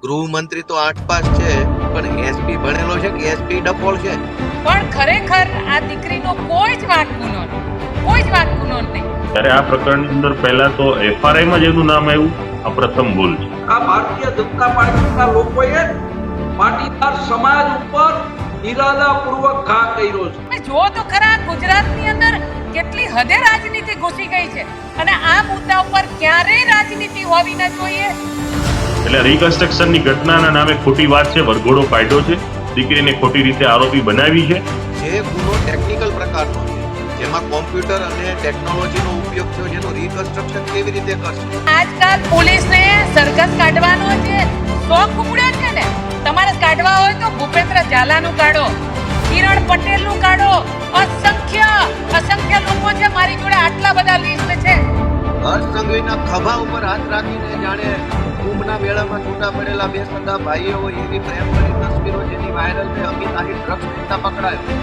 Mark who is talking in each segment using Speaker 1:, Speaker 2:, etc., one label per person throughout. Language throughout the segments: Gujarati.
Speaker 1: ગૃહમંત્રી તો 8 પાસ છે, પણ એસપી ભણેલો છે કે એસપી ડફોળ છે?
Speaker 2: પણ ખરેખર આ દીકરીનો કોઈ જ વાંક ગુનો નહીં.
Speaker 3: ત્યારે આ પ્રકરણની અંદર પહેલા તો એફઆરઆઈ માં જેનું નામ આવ્યું, આ પ્રથમ ભૂલ છે.
Speaker 4: આ ભારતીય જનતા પાર્ટીના લોકોએ પાટીદાર સમાજ ઉપર ઇરાદાપૂર્વક ઘા કર્યો છે.
Speaker 2: તમે જુઓ તો ખરા ગુજરાતની અંદર કેટલી હદે રાજનીતિ ઘૂસી ગઈ છે અને આ મુદ્દા ઉપર ક્યારેય રાજનીતિ હોવી ન જોઈએ.
Speaker 3: એટલે રિકન્સ્ટ્રક્શનની ઘટનાના નામે ખોટી વાત છે, વરઘોડો કાઢ્યો છે, દીકરીને ખોટી રીતે આરોપી બનાવી છે.
Speaker 1: જે ગુનો ટેકનિકલ પ્રકારનો છે, જેમાં કોમ્પ્યુટર અને ટેકનોલોજીનો ઉપયોગ થયો, જેનું રિકન્સ્ટ્રક્શન કેવી રીતે કરશે?
Speaker 2: આજકાલ પોલીસને સરઘસ કાઢવાનો જે શોખ ઉપડ્યો છે ને, તમારે કાઢવા હોય તો ભૂપેન્દ્ર ઝાલાનું કાઢો, કિરણ પટેલનું કાઢો. અસંખ્ય લોકો છે મારી જોડે, આટલા બધા લિસ્ટ છે.
Speaker 1: હર્ષ સંઘવીના ખભા ઉપર હાથ રાખીને જાણે કુંભના મેળામાં છૂટા પડેલા બે સગા ભાઈઓ હોય એવી પ્રેમ ભરી તસવીરો જેની વાયરલ થઈ. અમિત આહિર ડ્રગ્સ પીતા પકડાયો.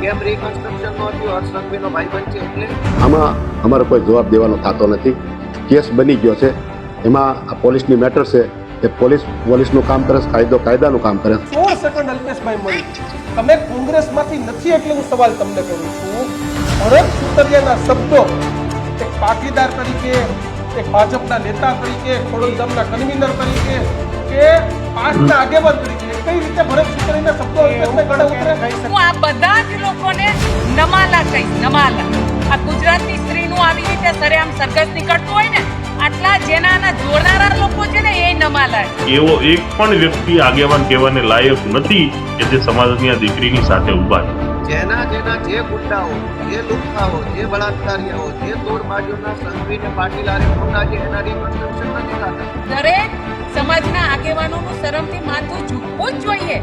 Speaker 1: કેમ રિકન્સ્ટ્રક્શન નો થયું? હર્ષ સંઘવીનો ભાઈબંધ છે એટલે
Speaker 5: આમાં અમારો કોઈ જવાબ દેવાનો થતો નથી. કેસ બની ગયો છે, એમાં આ પોલીસની મેટર છે. એ પોલીસનું કામ કરે, કાયદાનું કામ કરે.
Speaker 6: 16 સેકન્ડ અલ્પેશભાઈ મળી, તમે કોંગ્રેસમાંથી નથી એટલે હું સવાલ તમને કરું છું. ભરત સુતરિયાના શબ્દો એક પાટીદાર તરીકે, એક ભાજપના નેતા તરીકે, ખોડલ ગામના કન્વીનર તરીકે કે પાસના આગેવાન તરીકે કઈ રીતે ભરત સુતરિયાના શબ્દો અલ્પેશભાઈ ગળે ઉતરે?
Speaker 2: હું આ બધા જ લોકોને નમાલા કહીશ, નમાલા. આ ગુજરાતની સ્ત્રીનું આવી રીતે સરેઆમ સરઘસ નીકળતું હોય ને, આટલા જેના જોડનારા લોકો છે ને, એ નમાલા છે.
Speaker 3: એવો એક પણ વ્યક્તિ આગેવાન કહેવાને લાયક નથી કે જે સમાજની આ દીકરીની સાથે ઉભા છે.
Speaker 1: જેના જે ગુંડાઓ, જે લુખ્ખાઓ, જે બળાત્કારીઓ, જે તોડબાજોના સંઘવીને પાટીલારે ખોટા છે, એના રિકન્સ્ટ્રક્શન નથી થતા.
Speaker 2: દરેક સમાજના આગેવાનોનું શરમથી માથું ઝૂકવું જ જોઈએ.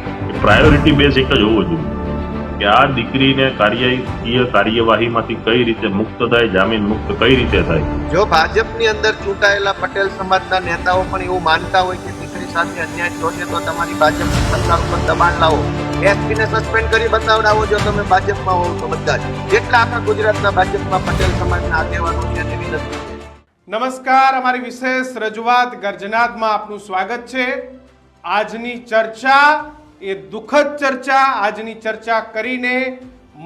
Speaker 3: પ્રાયોરિટી બેઝ એક જ હોવો જોઈએ કે આ દીકરીને કાયદાકીય કાર્યવાહીમાંથી કઈ રીતે મુક્ત થાય, જામીન મુક્ત કઈ રીતે થાય.
Speaker 1: જો ભાજપની અંદર ચૂંટાયેલા પટેલ સમાજના નેતાઓ પણ એવું માનતા હોય કે દીકરી સાથે અન્યાય થયો છે, તો તમારી ભાજપની સરકાર ઉપર દબાણ લાવો, એસપીને સસ્પેન્ડ કરી બતાવડાવો. જો તમે ભાજપમાં હોવ તો બધા જ જેટલા આખા ગુજરાતના ભાજપમાં પટેલ સમાજના આગેવાનો છે તે વિનંતી.
Speaker 6: નમસ્કાર, અમારી વિશેષ રજૂઆત ગર્જનાદમાં આપનું સ્વાગત છે. આજની ચર્ચા એ દુઃખદ ચર્ચા. આજની ચર્ચા કરીને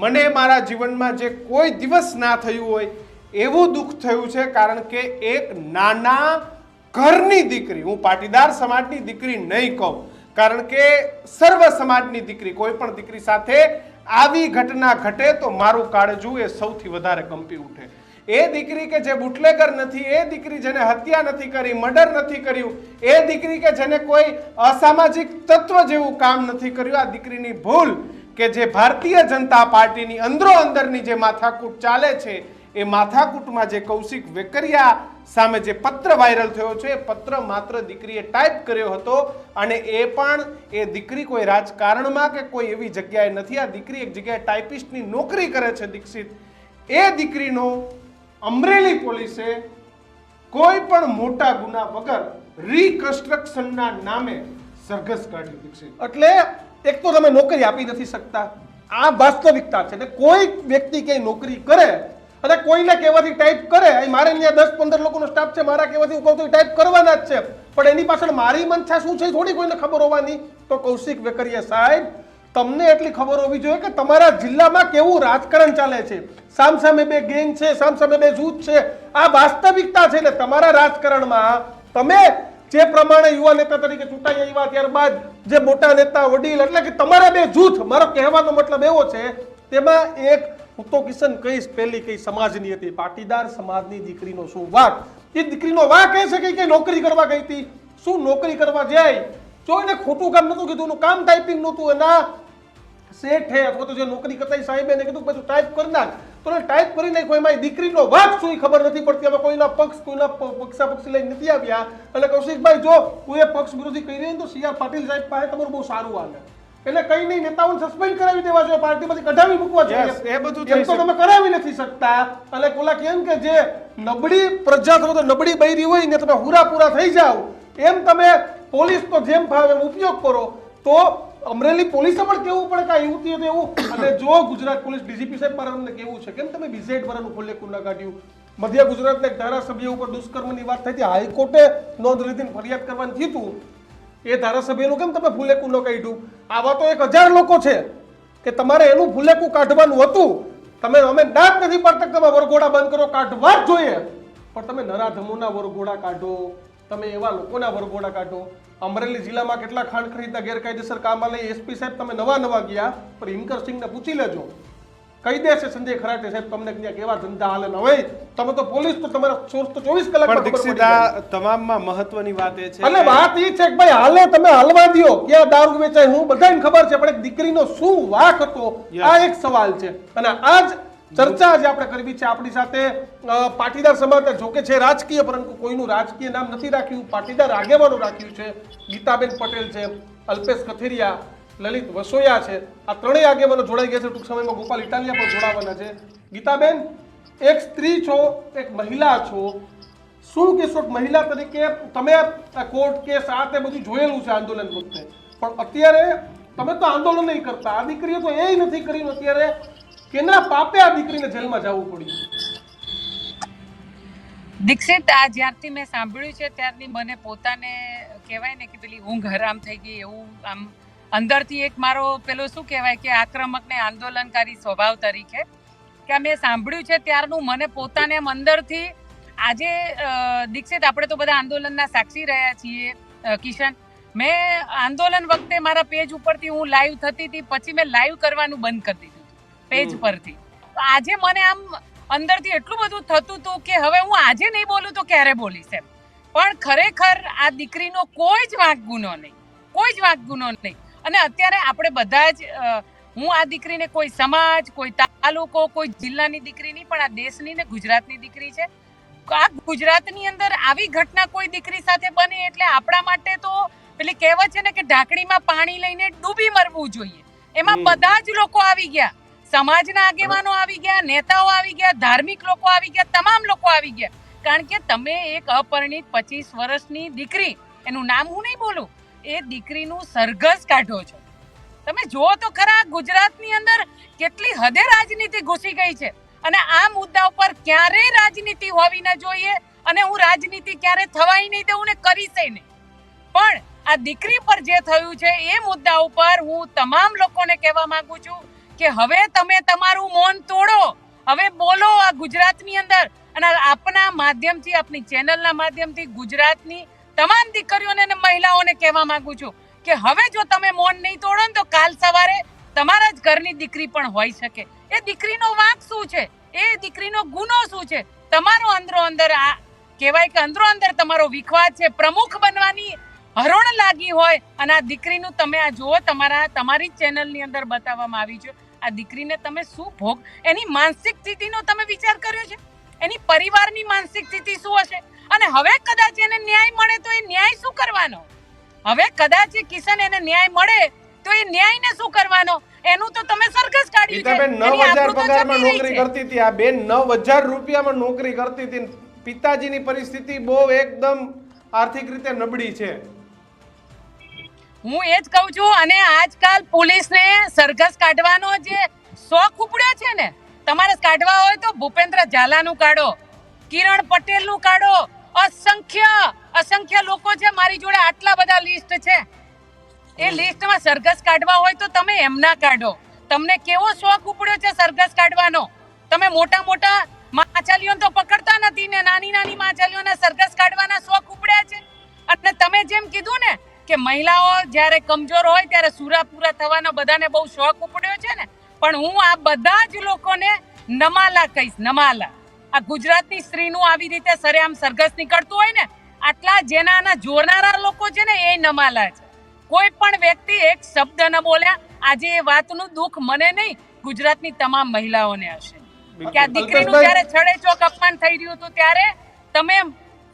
Speaker 6: મને મારા જીવનમાં જે કોઈ દિવસ ના થયું હોય એવું દુઃખ થયું છે. કારણ કે એક નાના ઘરની દીકરી, હું પાટીદાર સમાજની દીકરી નહીં કહું, કારણ કે સર્વ સમાજની દીકરી, કોઈ પણ દીકરી સાથે આવી ઘટના ઘટે તો મારું કાળજું એ સૌથી વધારે કંપી ઉઠે. એ દીકરી કે જે બુટલેગર નથી, એ દીકરી જેને હત્યા નથી કરી, મર્ડર નથી કર્યું, એ દીકરી કે જેને કોઈ અસામાજિક તત્વ જેવું કામ નથી કર્યું, આ દીકરીની ભૂલ કે જે ભારતીય જનતા પાર્ટીની અંદરની જે માથાકૂટ ચાલે છે, એ માથાકૂટમાં જે કૌશિક વેકરિયા સામે જે પત્ર વાયરલ થયો છે, એ પત્ર માત્ર દીકરીએ ટાઈપ કર્યો હતો અને એ પણ એ દીકરી કોઈ રાજકારણમાં કે કોઈ એવી જગ્યાએ નથી. આ દીકરી એક જગ્યાએ ટાઈપિસ્ટની નોકરી કરે છે, દીક્ષિત. એ દીકરીનો અમરેલી પોલીસે કોઈ પણ મોટા ગુના વગર રિકન્સ્ટ્રક્શનના નામે સરઘસ કાઢ્યું. દીક્ષિત, એટલે એક તો તમે નોકરી આપી નથી શકતા, આ વાસ્તવિકતા છે. કોઈ વ્યક્તિ ક્યાંય નોકરી કરે અને કોઈને કહેવાથી ટાઈપ કરે, મારે અહીંયા 10-15 લોકોનો સ્ટાફ છે, મારા કહેવાથી હું કહું તો ટાઈપ કરવાના જ છે, પણ એની પાછળ મારી મનછા શું છે થોડી કોઈને ખબર હોવાની. તો કૌશિક વેકરિયા સાહેબ, તમને એટલી ખબર હોવી જોઈએ કે તમારા જિલ્લામાં કેવું રાજકારણ ચાલે છે. સામસામે બે ગેંગ છે, સામસામે બે જૂથ છે, આ વાસ્તવિકતા છે. એટલે તમારા રાજકારણમાં તમે જે પ્રમાણે યુવા નેતા તરીકે ચૂંટાઈ આવ્યા, ત્યારબાદ જે મોટા નેતા વડીલ, એટલે કે તમારા બે જૂથ, મારો કહેવાનો મતલબ એવો છે, તેમાં એક હું તો કિશન કહીશ, પહેલી કઈ સમાજની હતી, પાટીદાર સમાજની દીકરીનો શું વાક. એ દીકરીનો વાક એ છે કે નોકરી કરવા ગઈ હતી. શું નોકરી કરવા જાય? જો એને ખોટું કામ નતું કીધું, એનું કામ ટાઈપિંગ નતું, એના શેઠે અથવા તો જે નોકરી કરતા સાહેબે એને કીધું બધું ટાઈપ કરી નાખ, તો ટાઈપ કરી નાખ્યો. એમાં દીકરીનો વાક શું ખબર નથી પડતી. હવે કોઈના પક્ષ, કોઈના પક્ષાપક્ષી લઈને નથી આવ્યા. અને કૌશિકભાઈ, જો કોઈ પક્ષ વિરોધી કહી રહી તો CR પાટીલ સાહેબ પાસે તમારું બહુ સારું હાલે, એટલે કઈ નહીં, નેતાઓને સસ્પેન્ડ કરાવી દેવા જોઈએ, પાર્ટીમાંથી કઢાવી મૂકવા જોઈએ. એ બધું એમ તો તમે કરાવી નથી શકતા. એટલે કોલા કેમ કે જે નબળી પ્રજા અથવા તો નબળી બૈરી હોય ને તમે પૂરા થઈ જાઓ, એમ તમે પોલીસ તો જેમ ફાવે એમ ઉપયોગ કરો. તો અમરેલી પોલીસે પણ કેવું પડે કે યુવતી હતું એવું. અને જો ગુજરાત પોલીસ ડીજીપી સાહેબ પર અમને કેવું છે, કેમ તમે BZ વાળાનું ખુલ્લે ખુલ્લા કાઢ્યું? મધ્ય ગુજરાતના એક ધારાસભ્ય ઉપર દુષ્કર્મની વાત થઈ હતી, હાઈકોર્ટે નોંધ લીધી, ફરિયાદ કરવાનું થયું. એ ધારાસભ્યનું કેમ તમે ફુલેકું ન કાઢ્યું? આવા તો 1000 લોકો છે કે તમારે એનું ફુલેકું કાઢવાનું હતું. અમે ના જ નથી પાડતા કે તમે વરઘોડા બંધ કરો, કાઢવા જ જોઈએ, પણ તમે નરાધમોના વરઘોડા કાઢો, તમે એવા લોકોના વરઘોડા કાઢો. અમરેલી જિલ્લામાં કેટલા ખાંડ ખરીદના ગેરકાયદેસર કામમાં લઈ એસપી સાહેબ તમે નવા ગયા, પણ હિમકરસિંહને પૂછી લેજો, કહી દેશે સંજય ખરાટે સાહેબ તમને ત્યાં કેવા ધંધા હાલે ને. હવે તમે તો પોલીસ તો તમારા સોર્સ તો 24 કલાક
Speaker 7: પણ દીક્ષિત આ તમામમાં મહત્વની વાત એ છે
Speaker 6: એટલે વાત એ છે કે ભાઈ હાલે તમે હાલવા દ્યો, ક્યાં દારૂ વેચાય હું બધાને ખબર છે, પણ એક દીકરીનો શું વાંક હતો આ એક સવાલ છે. અને આજ ચર્ચા જે આપણે કરવી છે આપણી સાથે પાટીદાર સમાજ, જોકે છે રાજકીય પરંતુ કોઈનું રાજકીય નામ નથી રાખ્યું, પાટીદાર આગેવાનો રાખ્યું છે. ગીતાબેન પટેલ છે, અલ્પેશ કથિરિયા, લલિત વસોયા છે, આ ત્રણેય આગેવાનો જોડાઈ ગયા છે. ટૂંક સમયમાં ગોપાલ ઇટાલિયા પણ જોડાવાના છે. ગીતાબેન, એક સ્ત્રી છો, એક મહિલા છો, શું કહેશો મહિલા તરીકે? તમે કોર્ટ કેસ આ તે બધું જોયેલું છે આંદોલન વખતે, પણ અત્યારે તમે તો આંદોલન નહીં કરતા, આ દીકરીએ તો એ નથી કર્યું, અત્યારે કેના પાપે આ દીકરીને જેલમાં જવું પડ્યું?
Speaker 2: દીક્ષિત, આ જ્યારથી મેં સાંભળ્યું છે ત્યારથી મને પોતાને કહેવાય ને કે પેલી ઊંઘ હરામ થઈ ગઈ એવું આમ અંદરથી એક મારો પેલો શું કહેવાય કે આક્રમક ને આંદોલનકારી સ્વભાવ તરીકે કે મેં સાંભળ્યું છે ત્યારનું મને પોતાને એમ અંદરથી આજે દીક્ષિત આપણે તો બધા આંદોલનના સાક્ષી રહ્યા છીએ કિશન. મેં આંદોલન વખતે મારા પેજ ઉપરથી હું લાઈવ થતી હતી, પછી મેં લાઈવ કરવાનું બંધ કરી દીધું પેજ પરથી. આજે મને આમ અંદરથી એટલું બધું થતું હતું કે હવે હું આજે નહીં બોલું તો ક્યારે બોલીશ એમ. પણ ખરેખર આ દીકરીનો કોઈ જ વાંક ગુનો નહીં, કોઈ જ વાંક ગુનો નહીં. અને અત્યારે આપણે બધા જ હું આ દીકરીને કોઈ સમાજ, કોઈ તાલુકો, કોઈ જિલ્લાની દીકરી નહીં, પણ આ દેશની ને ગુજરાતની દીકરી છે. આ ગુજરાતની અંદર આવી ઘટના કોઈ દીકરી સાથે બને એટલે આપણા માટે તો પેલી કહેવત છે ને કે ઢાંકણીમાં પાણી લઈને ડૂબી મરવું જોઈએ. એમાં બધા જ લોકો આવી ગયા, સમાજના આગેવાનો આવી ગયા, નેતાઓ આવી ગયા, ધાર્મિક લોકો આવી ગયા, તમામ લોકો આવી ગયા. કારણ કે તમે એક અપરિણિત 25 વર્ષની દીકરી, એનું નામ હું નહીં બોલું, એ દીકરીનું સરઘસ કાઢો છો. તમે જુઓ તો ખરા ગુજરાતની અંદર કેટલી હદે રાજનીતિ ઘૂસી ગઈ છે. અને આ મુદ્દા ઉપર ક્યારેય રાજનીતિ હોવી ન જોઈએ, અને હું રાજનીતિ ક્યારે થવાય નહીં દઉં ને કરીશ નહીં. પણ આ દીકરી પર જે થયું છે એ મુદ્દા ઉપર હું તમામ લોકોને કહેવા માંગુ છું કે હવે તમે તમારું મૌન તોડો, હવે બોલો આ ગુજરાતની અંદર. અને આપના માધ્યમથી, આપની ચેનલના માધ્યમથી ગુજરાતની તમામ દીકરીઓને અને મહિલાઓને કહેવા માંગુ છું કે હવે જો તમે મૌન નહીં તોડો ને તો કાલ સવારે તમારા જ ઘરની દીકરી પણ હોઈ શકે. એ દીકરીનો વાંક શું છે, એ દીકરીનો ગુનો શું છે? તમારો અંદરો અંદર આ કહેવાય કે અંદરો અંદર તમારો વિખવાદ છે, પ્રમુખ બનવાની હરોળ લાગી હોય, અને આ દીકરીનું તમે આ જુઓ, તમારી ચેનલની અંદર બતાવવામાં આવી છે. આ દીકરીને તમે શું ભોગ, એની માનસિક સ્થિતિનો તમે વિચાર કર્યો છે? એની પરિવારની માનસિક સ્થિતિ શું હશે? અને હવે કદાચ એને ન્યાય મળે તો એ ન્યાય શું કરવાનો? હવે કદાચ કિશન એને ન્યાય મળે તો એ ન્યાયને શું કરવાનો? એનું તો તમે સરઘસ કાઢ્યું છે.
Speaker 6: બેન 9000 પગારમાં નોકરી કરતી હતી, આ બેન 9000 રૂપિયામાં નોકરી કરતી હતી. પિતાજીની પરિસ્થિતિ બહુ એકદમ આર્થિક રીતે નબળી છે.
Speaker 2: હું એ જ કહું છું. અને આજકાલ પોલીસને સરઘસ કાઢવાનો જે શોખ ઉપડ્યો છે ને, તમારે કાઢવા હોય તો ભૂપેન્દ્ર ઝાલાનું કાઢો, કિરણ પટેલનું કાઢો, અસંખ્ય લોકો છે મારી જોડે, આટલા બધા લિસ્ટ છે. એ લિસ્ટમાં સરઘસ કાઢવા હોય તો તમે એમના કાઢો. તમને કેવો શોખ ઉપડ્યો છે સરઘસ કાઢવાનો? તમે મોટા મોટા માછલીઓ તો પકડતા નથી ને નાની નાની માછલીઓના સરઘસ કાઢવાના શોખ ઉપડ્યા છે. અને તમે જેમ કીધું ને કે મહિલાઓ જ્યારે કમજોર હોય ત્યારે સુરાપુરા થવાનો બધાને બહુ શોખ ઉપડ્યો છે ને, પણ હું આ બધા જ લોકોને નમાલા કહીશ, નમાલા. આ ગુજરાતની સ્ત્રીનું આવી રીતે સરેઆમ સરઘસ નીકળતું હોય ને, આટલા જેના જોરનારા લોકો છે ને એ નમાલા છે. કોઈ પણ વ્યક્તિ એક શબ્દ ન બોલ્યા. આજે એ વાતનું દુઃખ મને નહીં, ગુજરાતની તમામ મહિલાઓને હશે કે આ દીકરીનું જ્યારે છડે ચોક અપમાન થઈ રહ્યું હતું ત્યારે તમે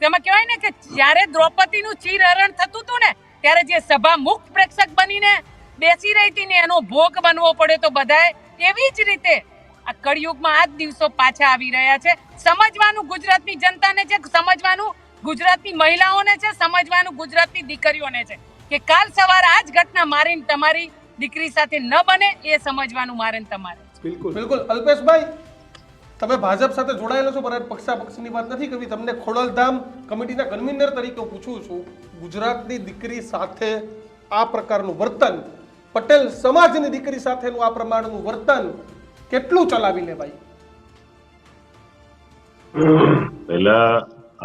Speaker 2: કહેવાય ને કે જ્યારે દ્રૌપદીનું ચીરહરણ થતું હતું ને, ત્યારે જે સભા મુક્ત પ્રેક્ષક બનીને બેસી રહી હતી ને એનો ભોગ બનવો પડ્યો તો બધાએ. એવી જ રીતે આ કળિયુગમાં આ જ દિવસો પાછા આવી રહ્યા છે. સમજવાનું ગુજરાતની જનતાને છે, સમજવાનું ગુજરાતની મહિલાઓને છે, સમજવાનું ગુજરાતની દીકરીઓને છે કે કાલ સવારે આ જ ઘટના મારીને તમારી દીકરી સાથે ન બને, એ સમજવાનું મારે તમારે.
Speaker 6: બિલકુલ બિલકુલ. અલ્પેશભાઈ, તમે ભાજપ સાથે જોડાયેલો છો, પણ પક્ષાપક્ષની વાત નથી કરવી. તમને ખોડલધામ કમિટીના કન્વીનર તરીકે હું પૂછું છું, ગુજરાતની દીકરી સાથે આ પ્રકારનું વર્તન, પટેલ સમાજની દીકરી સાથેનું આ પ્રમાણનું વર્તન કેટલું ચલાવી લેવાય?
Speaker 3: પહેલા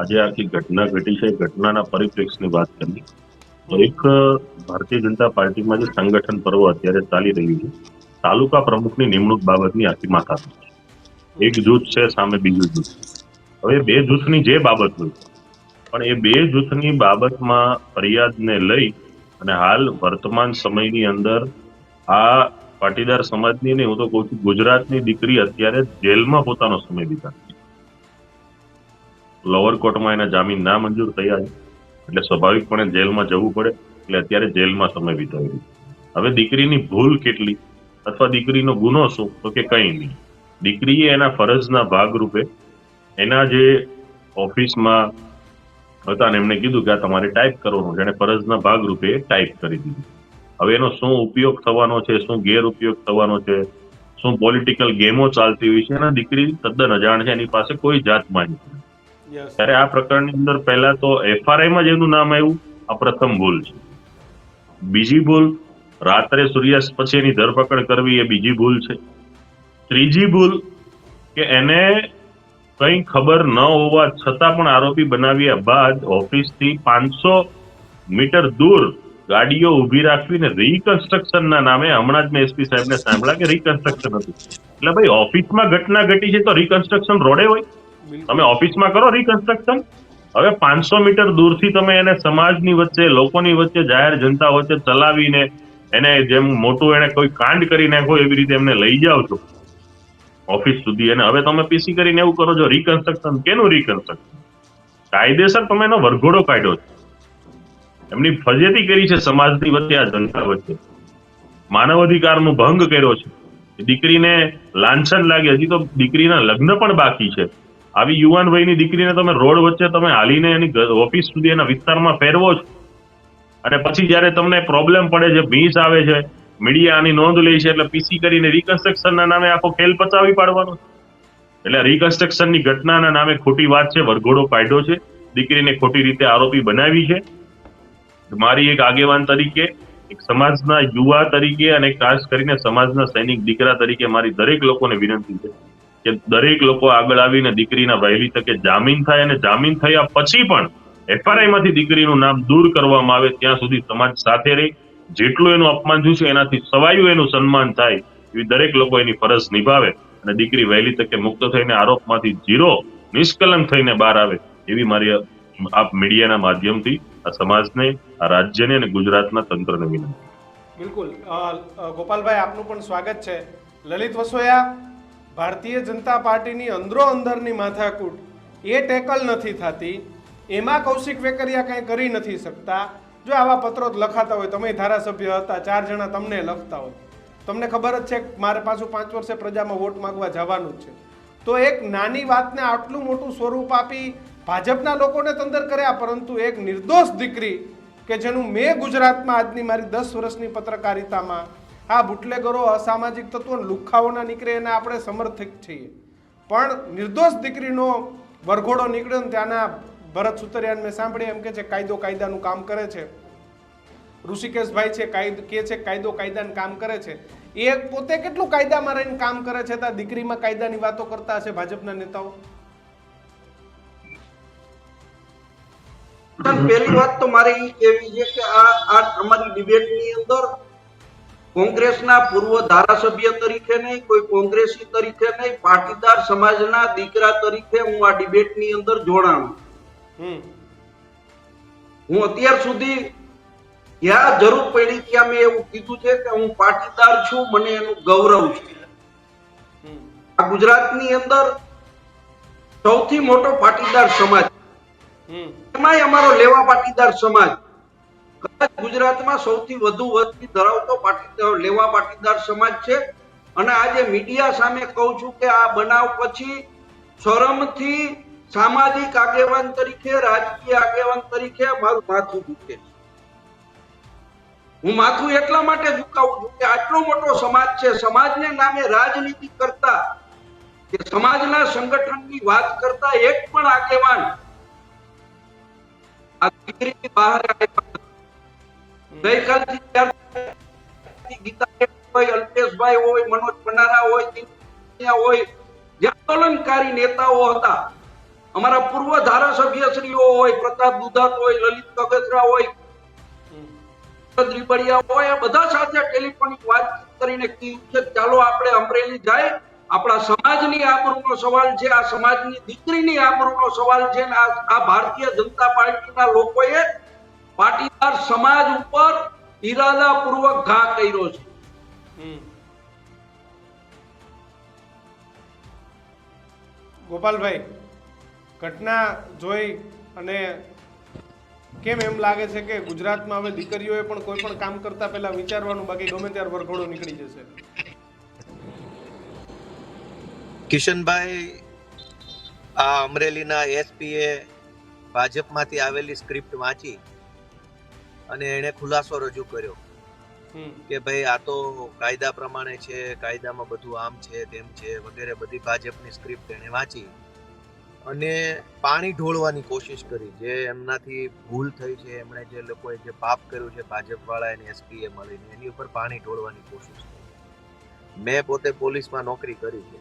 Speaker 3: આજે આખી ઘટના ઘટી છે, ઘટનાના પરિપ્રેક્ષની વાત કરી તો એક ભારતીય જનતા પાર્ટીમાં જે સંગઠન પર્વ અત્યારે ચાલી રહ્યું છે, તાલુકા પ્રમુખની નિમણૂક બાબતની આખી માથાકૂટ છે. એક જૂથ છે, સામે બીજું જૂથ. હવે બે જૂથની જે બાબત હોય પણ એ બે જૂથની બાબતમાં ફરિયાદને લઈ અને હાલ વર્તમાન સમયની અંદર આ પાટીદાર સમાજની નહીં, હું તો કહું છું ગુજરાતની દીકરી અત્યારે જેલમાં પોતાનો સમય વિતાવે છે. લોઅર કોર્ટમાં એના જામીન ના મંજૂર થયા છે એટલે સ્વાભાવિકપણે જેલમાં જવું પડે, એટલે અત્યારે જેલમાં સમય વિતાવી રહ્યું. હવે દીકરીની ભૂલ કેટલી અથવા દીકરીનો ગુનો શું, તો કે કંઈ નહીં. દીકરીએ એના ફરજના ભાગરૂપે એના જે ઓફિસમાં હતા ને એમને કીધું કે આ તમારે ટાઈપ કરવાનું છે, એને ફરજના ભાગરૂપે ટાઈપ કરી દીધું. હવે એનો શું ઉપયોગ થવાનો છે, શું ગેરઉપયોગ થવાનો છે, શું પોલિટિકલ ગેમો ચાલતી હોય છે, એના દીકરી તદ્દન અજાણ છે, એની પાસે કોઈ જાત માહિતી નથી. ત્યારે આ પ્રકરણની અંદર પહેલા તો FRI-માં જેનું નામ આવ્યું, આ પ્રથમ ભૂલ છે. બીજી ભૂલ, રાત્રે સૂર્યાસ્ત પછી એની ધરપકડ કરવી, એ બીજી ભૂલ છે. ત્રીજી ભૂલ કે એને કઈ ખબર ન હોવા છતાં પણ આરોપી બનાવ્યા બાદ ઓફિસથી 500 મીટર દૂર ગાડીઓ ઉભી રાખવીને રિકન્સ્ટ્રક્શનના નામે, હમણાં જ મેં SP સાહેબને સાંભળ્યા કે રિકન્સ્ટ્રક્શન હતું. એટલે ભાઈ ઓફિસમાં ઘટના ઘટી છે તો રિકન્સ્ટ્રક્શન રોડે હોય? તમે ઓફિસમાં કરો રિકન્સ્ટ્રક્શન. હવે 500 મીટર દૂરથી તમે એને સમાજની વચ્ચે, લોકોની વચ્ચે, જાહેર જનતા વચ્ચે ચલાવીને એને જેમ મોટું એને કોઈ કાંડ કરી નાખો એવી રીતે એમને લઈ જાઓ છો ઓફિસ સુધી, અને હવે તમે પીસી કરીને એવું કરો છો રિકન્સ્ટ્રક્શન. કેનું રિકન્સ્ટ્રક્શન? કાયદેસર તમે એનો વરઘોડો કાઢ્યો છે, એમની ફજેતી કરી છે સમાજની વચ્ચે, આ જનતા વચ્ચે માનવ અધિકારનો ભંગ કર્યો છે. દીકરીને લાંછન લાગે, હજી તો દીકરીના લગ્ન પણ બાકી છે. આવી યુવાન વયની દીકરીને તમે રોડ વચ્ચે તમે હાલીને એની ઓફિસ સુધી એના વિસ્તારમાં ફેરવો છો, અને પછી જયારે તમને પ્રોબ્લેમ પડે છે, ભીંસ આવે છે, મીડિયા આની નોંધ લે છે, એટલે પીસી કરીને રિકન્સ્ટ્રક્શનના નામે આખો ખેલ પચાવી પાડવાનો. એટલે રિકન્સ્ટ્રક્શનની ઘટનાના નામે ખોટી વાત છે, વરઘોડો કાઢ્યો છે, દીકરીને ખોટી રીતે આરોપી બનાવી છે. મારી એક આગેવાન તરીકે, એક સમાજના યુવા તરીકે અને ખાસ કરીને સમાજના સૈનિક દીકરા તરીકે મારી દરેક લોકોને વિનંતી છે કે દરેક લોકો આગળ આવીને દીકરીના વહેલી તકે જામીન થાય, અને જામીન થયા પછી પણ FRI-માંથી દીકરીનું નામ દૂર કરવામાં આવે ત્યાં સુધી સમાજ સાથે રહી. જેટલું એનું અપમાન થયું છે એનાથી સવાયું એનું સન્માન થાય એવી દરેક લોકો એની ફરજ નિભાવે, અને દીકરી વહેલી તકે મુક્ત થઈને આરોપમાંથી ઝીરો નિષ્કલંક થઈને બહાર આવે એવી મારી આપ મીડિયાના માધ્યમથી આ સમાજને, આ રાજ્યને અને ગુજરાતના તંત્રને વિનંતી.
Speaker 6: બિલકુલ. ગોપાલભાઈ, આપનું પણ સ્વાગત છે. લલિત વસોયા, ભારતીય જનતા પાર્ટીની અંદરો અંદરની માથાકૂટ એ ટેકલ નથી થતી, એમાં કૌશિક વેકરિયા કંઈ કરી નથી શકતા. જો આવા પત્રો લખાતા હોય, તમે ધારાસભ્ય હતા, 4 જણા તમને લખતા હોય, તમને ખબર જ છે કે મારે પાછું 5 વર્ષે પ્રજામાં વોટ માંગવા જવાનું જ છે, તો એક નાની વાતને આટલું મોટું સ્વરૂપ આપી ભાજપના લોકોને તંદર કર્યા, પરંતુ એક નિર્દોષ દીકરી કે જેનું મેં ગુજરાતમાં આજની મારી 10 વર્ષની પત્રકારિતામાં આ બુટલેગરો, અસામાજિક તત્વો, લુખ્ખાઓના નીકળે એને આપણે સમર્થક છીએ, પણ નિર્દોષ દીકરીનો વરઘોડો નીકળ્યો ને ત્યાંના ભરત સુતરિયાને મેં સાંભળી એમ કે છે કાયદો કાયદાનું કામ કરે છે. ઋષિકેશભાઈ છે કે છે કાયદો કાયદાનું કામ કરે છે. એ પોતે કેટલું કાયદામાં રહીને કામ કરે છે, ત્યાં દીકરીમાં કાયદાની વાતો કરતા હશે ભાજપના નેતાઓ.
Speaker 4: પહેલી વાત તો મારે એ કહેવી છે કે આ અમારી ડિબેટની અંદર કોંગ્રેસના પૂર્વ ધારાસભ્ય તરીકે નહીં, કોઈ કોંગ્રેસી તરીકે નહીં, પાટીદાર સમાજના દીકરા તરીકે હું આ ડિબેટની અંદર જોડાણું. હું અત્યાર સુધી જ્યાં જરૂર પડી ત્યાં મેં એવું કીધું છે કે હું પાટીદાર છું, મને એનું ગૌરવ છે. આ ગુજરાતની અંદર સૌથી મોટો પાટીદાર સમાજ, એમાંય અમારો લેવા પાટીદાર સમાજ, ગુજરાતમાં સૌથી વધુ વસ્તી ધરાવતો લેવા પાટીદાર સમાજ છે. અને આજે મીડિયા સામે કહું છું કે આ બનાવ પછી શરમથી સામાજિક આગેવાન તરીકે, રાજકીય આગેવાન તરીકે મારું માથું દુખે છે. હું માથું એટલા માટે ઝુકાવું છું કે આટલો મોટો સમાજ છે, સમાજને નામે રાજનીતિ કરતા કે સમાજના સંગઠનની વાત કરતા એક પણ આગેવાન દીકરી બહાર આવ્યા. ગઈકાલથી ત્યારથી ગીતા હોય, અલ્પેશભાઈ હોય, મનોજ પનારા હોય, ટીનિયા હોય, જે આંદોલનકારી નેતાઓ હતા, અમારા પૂર્વ ધારાસભ્યશ્રીઓ હોય, પ્રતાપ દુધાત હોય, લલિત કગથરા હોય, દ્રીબડિયા હોય, આ બધા સાથે ટેલિફોનિક વાતચીત કરીને કીધું છે ચાલો આપણે અમરેલી જાય, આપણા સમાજની આબરૂનો સવાલ છે, આ સમાજની દીકરીની આબરૂનો સવાલ છે, અને આ ભારતીય જનતા પાર્ટીના લોકોએ પાટીદાર સમાજ ઉપર ઈરાદાપૂર્વક ઘા કર્યો છે.
Speaker 6: ગોપાલભાઈ, ઘટના જોઈ અને કેમ એમ લાગે છે કે ગુજરાતમાં હવે દીકરીઓએ પણ કોઈ પણ કામ કરતા પહેલા વિચારવાનું, બાકી ગમે ત્યારે વરઘોડો નીકળી જશે?
Speaker 1: કિશનભાઈ, આ અમરેલીના એસપીએ ભાજપમાંથી આવેલી સ્ક્રિપ્ટ વાંચી અને એણે ખુલાસો રજૂ કર્યો કે ભાઈ આ તો કાયદા પ્રમાણે છે, કાયદામાં બધું આમ છે તેમ છે વગેરે, બધી ભાજપની સ્ક્રિપ્ટ એણે વાંચી અને પાણી ઢોળવાની કોશિશ કરી. જે એમનાથી ભૂલ થઈ છે, એમણે જે લોકોએ જે પાપ કર્યું છે ભાજપ વાળા અને એસપીએ મળીને, એની ઉપર પાણી ઢોળવાની કોશિશ કરી. મેં પોતે પોલીસમાં નોકરી કરી છે.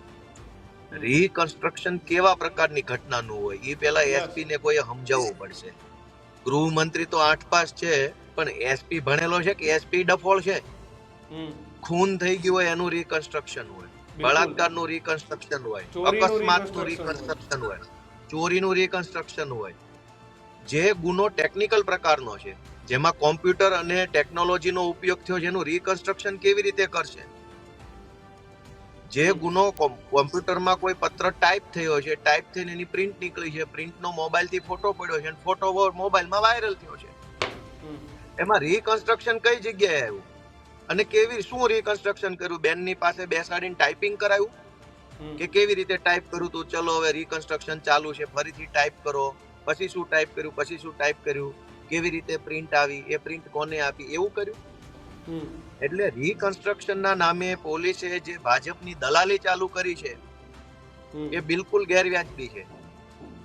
Speaker 1: રીકન્સ્ટ્રક્શન કેવા પ્રકારની ઘટનાનું હોય એ પહેલા એસપી ને કોઈ સમજાવવું પડશે. ગૃહમંત્રી તો 8 પાસ છે, પણ એસપી ભણેલો છે કે એસપી ડફોળ છે? ખૂન થઈ ગયું હોય એનું રીકન્સ્ટ્રક્શન હોય, બળાત્કારનું રીકન્સ્ટ્રક્શન હોય, અકસ્માતનું રીકન્સ્ટ્રક્શન હોય, ચોરીનું રીકન્સ્ટ્રક્શન હોય. જે ગુનો ટેકનિકલ પ્રકારનો છે, જેમાં કોમ્પ્યુટર અને ટેકનોલોજીનો ઉપયોગ થયો, જેનું રીકન્સ્ટ્રક્શન કેવી રીતે કરશે? જે ગુનો કોમ્પ્યુટરમાં કોઈ પત્ર ટાઈપ થયો છે, ટાઈપ થઈને એની પ્રિન્ટ નીકળી છે, પ્રિન્ટનો મોબાઈલથી ફોટો પડ્યો છે, ફોટો મોબાઈલમાં વાયરલ થયો છે, એમાં રીકન્સ્ટ્રક્શન કઈ જગ્યાએ આવ્યું અને કેવી શું રીકન્સ્ટ્રક્શન કર્યું? બેનની પાસે બેસાડીને ટાઈપિંગ કરાયું કે કેવી રીતે ટાઈપ કર્યું તું? ચલો હવે રીકન્સ્ટ્રક્શન ચાલુ છે, ફરીથી ટાઈપ કરો, પછી શું ટાઈપ કર્યું, પછી શું ટાઈપ કર્યું, કેવી રીતે પ્રિન્ટ આવી, એ પ્રિન્ટ કોને આપી, એવું કર્યું? એટલે રીકન્સ્ટ્રક્શનના નામે પોલીસે જે ભાજપની દલાલી ચાલુ કરી છે એ બિલકુલ ગેરવ્યાજબી છે.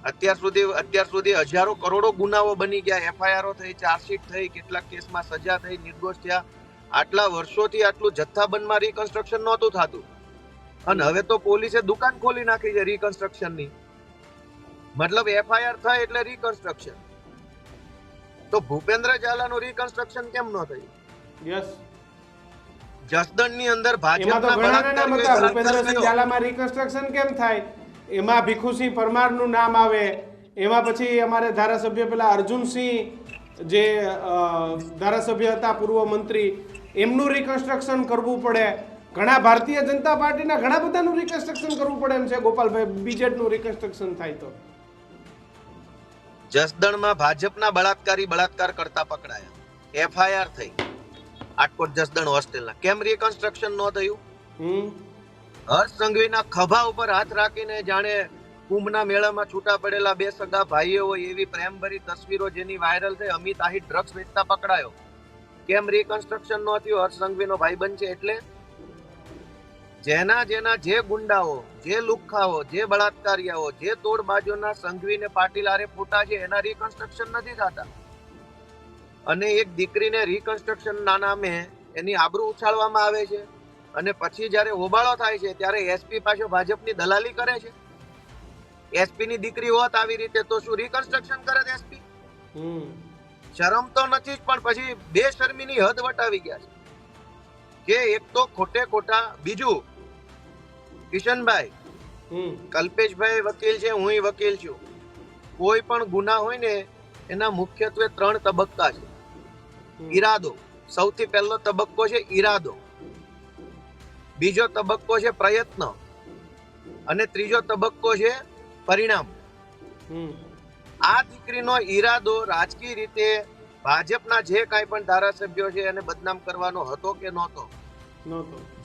Speaker 1: અત્યાર સુધી હજારો કરોડો ગુનાઓ બની ગયા, એફઆઈઆરો થઈ, ચાર્જશીટ થઈ, કેટલાક કેસમાં સજા થઈ, નિર્દોષ થયા. આટલા વર્ષોથી આટલું જથ્થાબંધમાં રીકન્સ્ટ્રક્શન નહોતું થતું, અને હવે તો પોલીસે દુકાન ખોલી નાખી છે રીકન્સ્ટ્રક્શનની. મતલબ એફઆઈઆર થાય એટલે રીકન્સ્ટ્રક્શન. તો ભૂપેન્દ્ર ઝાલાનું રીકન્સ્ટ્રક્શન કેમ ન થયું?
Speaker 6: યસ,
Speaker 1: જસદણની અંદર
Speaker 6: એમાં તો ઘણા નામ હતા. ભૂપેન્દ્રસિંહ ઝાલામાં રીકન્સ્ટ્રક્શન કેમ થાય? એમાં ભીખુસિંહ પરમારનું નામ આવે, એમાં પછી અમારે ધારાસભ્ય પેલા અર્જુનસિંહ જે ધારાસભ્ય હતા, પૂર્વ મંત્રી, એમનું રીકન્સ્ટ્રક્શન કરવું પડે. ઘણા ભારતીય જનતા પાર્ટીના ઘણા બધાનું રીકન્સ્ટ્રક્શન કરવું પડે એમ છે ગોપાલભાઈ, બીજેડનું રીકન્સ્ટ્રક્શન થાય તો.
Speaker 1: જસદણમાં ભાજપના બળાત્કાર કરતા પકડાયા, એફઆઈઆર થઈ આટકોટ જસદણ હોસ્ટેલના. કેમ રીકન્સ્ટ્રક્શન ન થયું? હર્ષ સંઘવીના ખભા ઉપર હાથ રાખીને જાણે કુંભના મેળામાં છૂટા પડેલા બે સગા ભાઈઓ હોય એવી પ્રેમભરી તસવીરો જેની વાયરલ થઈ. અમિત આહિર ડ્રગ્સ વેચતા પકડાયો. કેમ રીકન્સ્ટ્રક્શન ન થયું? હર્ષ સંઘવીનો ભાઈબંધ છે એટલે. જેના જે ગુંડાઓ, જે લુખ્ખાઓ, જે બળાત્કારીઓ, જે તોડબાજોના સંઘવી ને પાટીલ આરે ફોટા છે, એના રીકન્સ્ટ્રક્શન નથી થતા. અને એક દીકરીને રીકન્સ્ટ્રક્શન ના નામે એની આબરૂ ઉછાળવામાં આવે છે, અને પછી જ્યારે હોબાળો થાય છે ત્યારે એસપી પાછો ભાજપની દલાલી કરે છે. એસપી ની દીકરી હોત આવી રીતે તો શું રીકન્સ્ટ્રક્શન કરે એસપી? શરમ તો નથી જ, પણ પછી બેશરમીની હદ વટાવી ગયા છે કે એક તો ખોટે ખોટા. બીજું, કિશનભાઈ, કલ્પેશભાઈ વકીલ છે, હું વકીલ છું. કોઈ પણ ગુના હોય ને એના મુખ્યત્વે 3 તબક્કા છે. ઈરાદો, સૌથી પહેલો તબક્કો છે ઈરાદો, બીજો તબક્કો છે પ્રયત્ન, અને ત્રીજો તબક્કો છે પરિણામ. આ દીકરીનો ઈરાદો રાજકીય રીતે ભાજપના જે કાંઈ પણ ધારાસભ્યો છે એને બદનામ કરવાનો હતો કે નહોતો?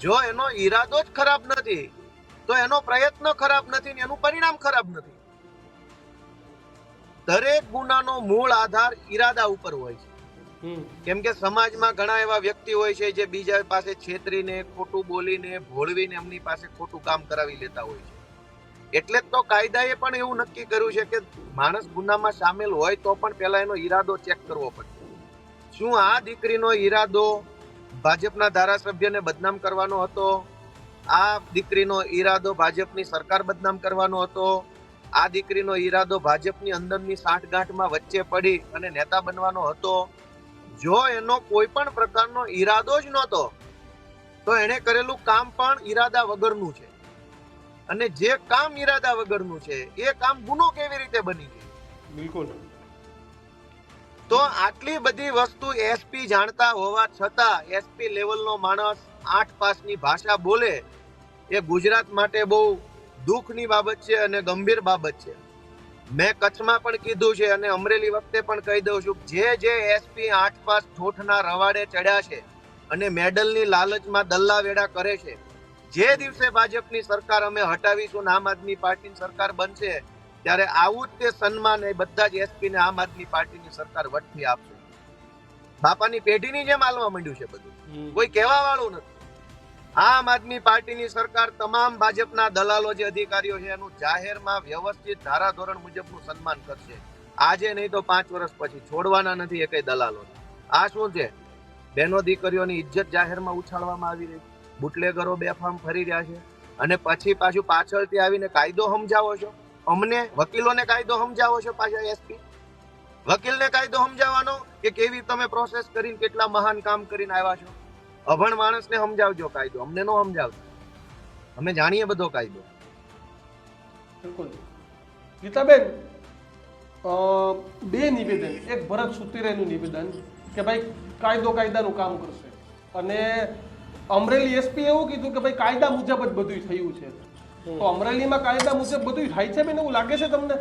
Speaker 1: જો એનો ઈરાદો જ ખરાબ નથી તો એનો પ્રયત્ન ખરાબ નથી, એનું પરિણામ ખરાબ નથી. દરેક ગુનાનો મૂળ આધાર ઈરાદા ઉપર હોય છે. કેમ કે સમાજમાં ઘણા એવા વ્યક્તિ હોય છે જે બીજા પાસે છેતરીને, ખોટું બોલીને, ભોળવીને એમની પાસે ખોટું કામ કરાવી લેતા હોય છે. એટલે જ તો કાયદાએ પણ એવું નક્કી કર્યું છે કે માણસ ગુનામાં સામેલ હોય તો પણ પહેલા એનો ઈરાદો ચેક કરવો પડે. શું આ દીકરીનો ઈરાદો ભાજપના ધારાસભ્યને બદનામ કરવાનો હતો? આ દીકરીનો ઈરાદો ભાજપની સરકાર બદનામ કરવાનો હતો? આ દીકરીનો ઈરાદો ભાજપની અંદરની સાંઠગાંઠમાં વચ્ચે પડી અને નેતા બનવાનો હતો? જો એનો કોઈ પણ પ્રકારનો ઈરાદો જ નહોતો તો એણે કરેલું કામ પણ ઈરાદા વગરનું છે. અને જે કામ ઈરાદા વગરનું છે એ કામ ગુનો કેવી રીતે બની ગયું?
Speaker 6: બિલકુલ.
Speaker 1: તો આટલી બધી વસ્તુ એસપી જાણતા હોવા છતાં એસપી લેવલનો માણસ 8 પાસની ભાષા બોલે એ ગુજરાત માટે બહુ દુઃખની બાબત છે અને ગંભીર બાબત છે. મેં કચ્છમાં પણ કીધું છે અને અમરેલી વખતે પણ કહી દઉં છું, જે એસપી 8 પાસ ઠોઠના રવાડે ચડ્યા છે અને મેડલની લાલચમાં દલ્લા વેડા કરે છે, જે દિવસે ભાજપની સરકાર અમે હટાવીશું આમ આદમી પાર્ટીની સરકાર બનશે ત્યારે આવું જ તે સન્માન એ બધા જ એસપી ને આમ આદમી પાર્ટીની સરકાર વટથી આપશે. બાપાની પેઢીની જેમ હાલવા માંડ્યું છે બધું, કોઈ કહેવા વાળું નથી. આમ આદમી પાર્ટીની સરકાર તમામ ભાજપના દલાલો જે અધિકારીઓ છે એનું જાહેરમાં વ્યવસ્થિત ધારાધોરણ મુજબનું સન્માન કરશે. આજે નહીં તો 5 વર્ષ પછી છોડવાના નથી એ કઈ દલાલો. આ શું છે? બહેનો દીકરીઓની ઇજ્જત જાહેરમાં ઉછાળવામાં આવી રહી, બુટલેગરો બેફામ ફરી રહ્યા છે અને પછી પાછું પાછળથી આવીને કાયદો સમજાવો છો. અમને વકીલોને કાયદો સમજાવો છો, પાછા એસપી વકીલને કાયદો સમજાવવાનો કે કેવી તમે પ્રોસેસ કરીને કેટલા મહાન કામ કરીને આવ્યા છો. અભણ માણસને સમજાવજો કાયદો, અમને નો સમજાવજો. અમે જાણીએ બધો કાયદો.
Speaker 6: બિલકુલ. ગીતાબેન, બે નિવેદન, એક ભરત સુતીરેનું નિવેદન કે ભાઈ કાયદો કાયદાનું કામ કરશે અને અમરેલી એસપી એવું કીધું કે ભાઈ કાયદા મુજબ જ બધું થયું છે. તો અમરેલીમાં કાયદા મુજબ બધું થાય છે બેન, એવું લાગે છે તમને?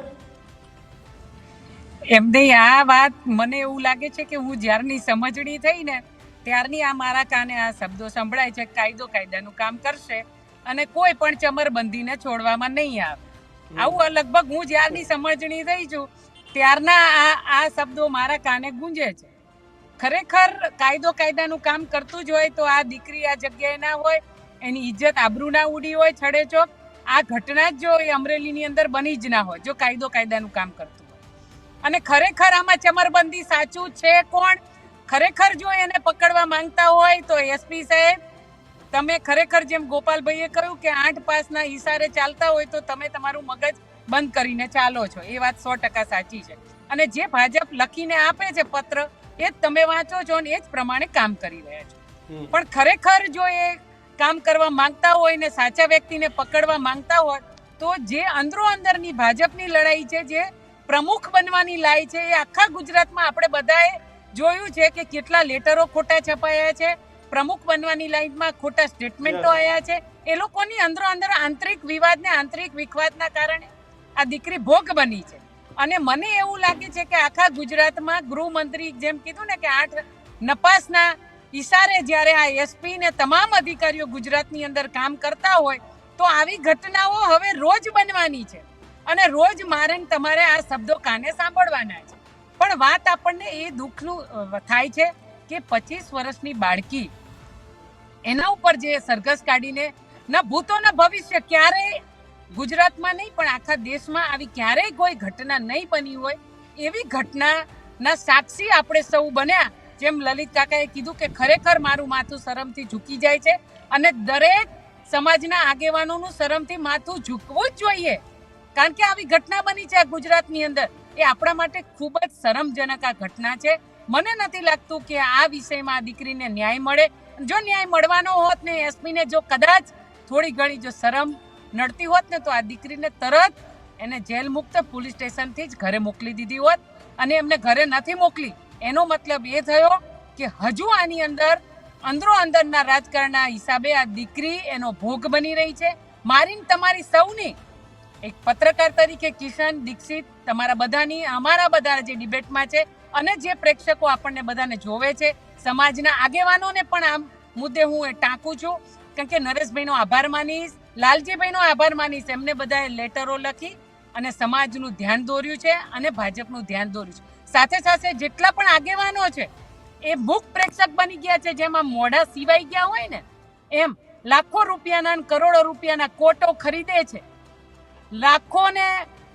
Speaker 2: એમ નહીં, આ વાત મને એવું લાગે છે કે હું જ્યારની સમજણી થઈ ને ત્યારની આ મારા કાને આ શબ્દો સંભળાય છે, કાયદો કાયદાનું કામ કરશે અને કોઈ પણ ચમરબંધીને છોડવામાં નહીં આવે. આવું લગભગ હું જ્યારની સમજણી થઈ છું ત્યારના આ શબ્દો મારા કાને ગુંજે છે. ખરેખર કાયદો કાયદાનું કામ કરતું જ હોય તો આ દીકરી આ જગ્યાએ ના હોય, એની ઇજ્જત આબરૂ ના ઉડી હોય છડેચોક. આ ઘટના જ જો એ અમરેલીની અંદર બની જ ના હોય જો કાયદો કાયદાનું કામ કરતું હોય. અને ખરેખર આમાં ચમરબંધી સાચું છે કોણ? ખરેખર જો એને પકડવા માંગતા હોય તો એસપી સાહેબ, તમે ખરેખર જેમ ગોપાલભાઈએ કહ્યું કે 8 પાસના ઈશારે ચાલતા હોય તો તમે તમારું મગજ બંધ કરીને ચાલો છો. એ વાત 100% સાચી છે. અને જે ભાજપ લખીને આપે છે પત્ર એ જ તમે વાંચો છો અને એ જ પ્રમાણે કામ કરી રહ્યા છો. પણ ખરેખર જો એ કામ કરવા માંગતા હોય ને સાચા વ્યક્તિને પકડવા માંગતા હોય તો જે અંદરો અંદરની ભાજપની લડાઈ છે, જે પ્રમુખ બનવાની લાઈ છે, એ આખા ગુજરાતમાં આપણે બધાએ જોયું છે કે કેટલા લેટરો ખોટા છપાયા છે, પ્રમુખ બનવાની લાઈનમાં ખોટા સ્ટેટમેન્ટો આવ્યા છે. એ લોકોની અંદરો અંદર આંતરિક વિવાદ ને આંતરિક વિખવાદના કારણે આ દીકરી ભોગ બની છે. અને મને એવું લાગે છે કે આખા ગુજરાતમાં ગૃહમંત્રી જેમ કીધું ને કે 8 નપાસના ઈશારે જ્યારે આ એસપી ને તમામ અધિકારીઓ ગુજરાતની અંદર કામ કરતા હોય તો આવી ઘટનાઓ હવે રોજ બનવાની છે અને રોજ મારે તમારે આ શબ્દો કાને સાંભળવાના છે. પણ વાત આપણને એ દુઃખનું થાય છે કે 25 વર્ષની બાળકી એના ઉપર જે સરઘસ કાઢીને ન ભૂતો ન ભવિષ્ય ક્યારેય ગુજરાતમાં નહીં પણ આખા દેશમાં આવી ક્યારેય કોઈ ઘટના નહીં બની હોય એવી ઘટનાના સાક્ષી આપણે સૌ બન્યા. જેમ લલિત કાકાએ કીધું કે ખરેખર મારું માથું શરમથી ઝૂકી જાય છે અને દરેક સમાજના આગેવાનોનું શરમથી માથું ઝૂકવું જ જોઈએ. કારણ કે આવી ઘટના બની છે ગુજરાતની અંદર, એ આપણા માટે ખૂબ જ શરમજનક આ ઘટના છે. મને નથી લાગતું કે આ વિષયમાં આ દીકરીને ન્યાય મળે. જો ન્યાય મળવાનો હોત ને એસપીને જો કદાચ થોડી ઘણી જો શરમ નડતી હોત ને તો આ દીકરીને તરત એને જેલ મુક્ત પોલીસ સ્ટેશનથી જ ઘરે મોકલી દીધી હોત. અને એમને ઘરે નથી મોકલી એનો મતલબ એ થયો કે હજુ આની અંદર અંદરો અંદરના રાજકારણના હિસાબે આ દીકરી એનો ભોગ બની રહી છે. મારી તમારી સૌની એક પત્રકાર તરીકે કિશન દીક્ષિત, તમારા બધાની, અમારા બધા જે ડિબેટમાં છે અને જે પ્રેક્ષકો આપણને બધાને જોવે છે, સમાજના આગેવાનોને પણ આ મુદ્દે હું એ ટાંકું છું. કારણ કે નરેશભાઈનો આભાર માનીશ, લાલજીભાઈનો આભાર માનીશ. એમને બધાએ લેટરો લખી અને સમાજનું ધ્યાન દોર્યું છે અને ભાજપનું ધ્યાન દોર્યું છે. સાથે સાથે જેટલા પણ આગેવાનો છે એ મૂક પ્રેક્ષક બની ગયા છે. જેમાં મોઢા સિવાઈ ગયા હોય ને એમ લાખો રૂપિયાના કરોડો રૂપિયાના કોટો ખરીદે છે લાખોને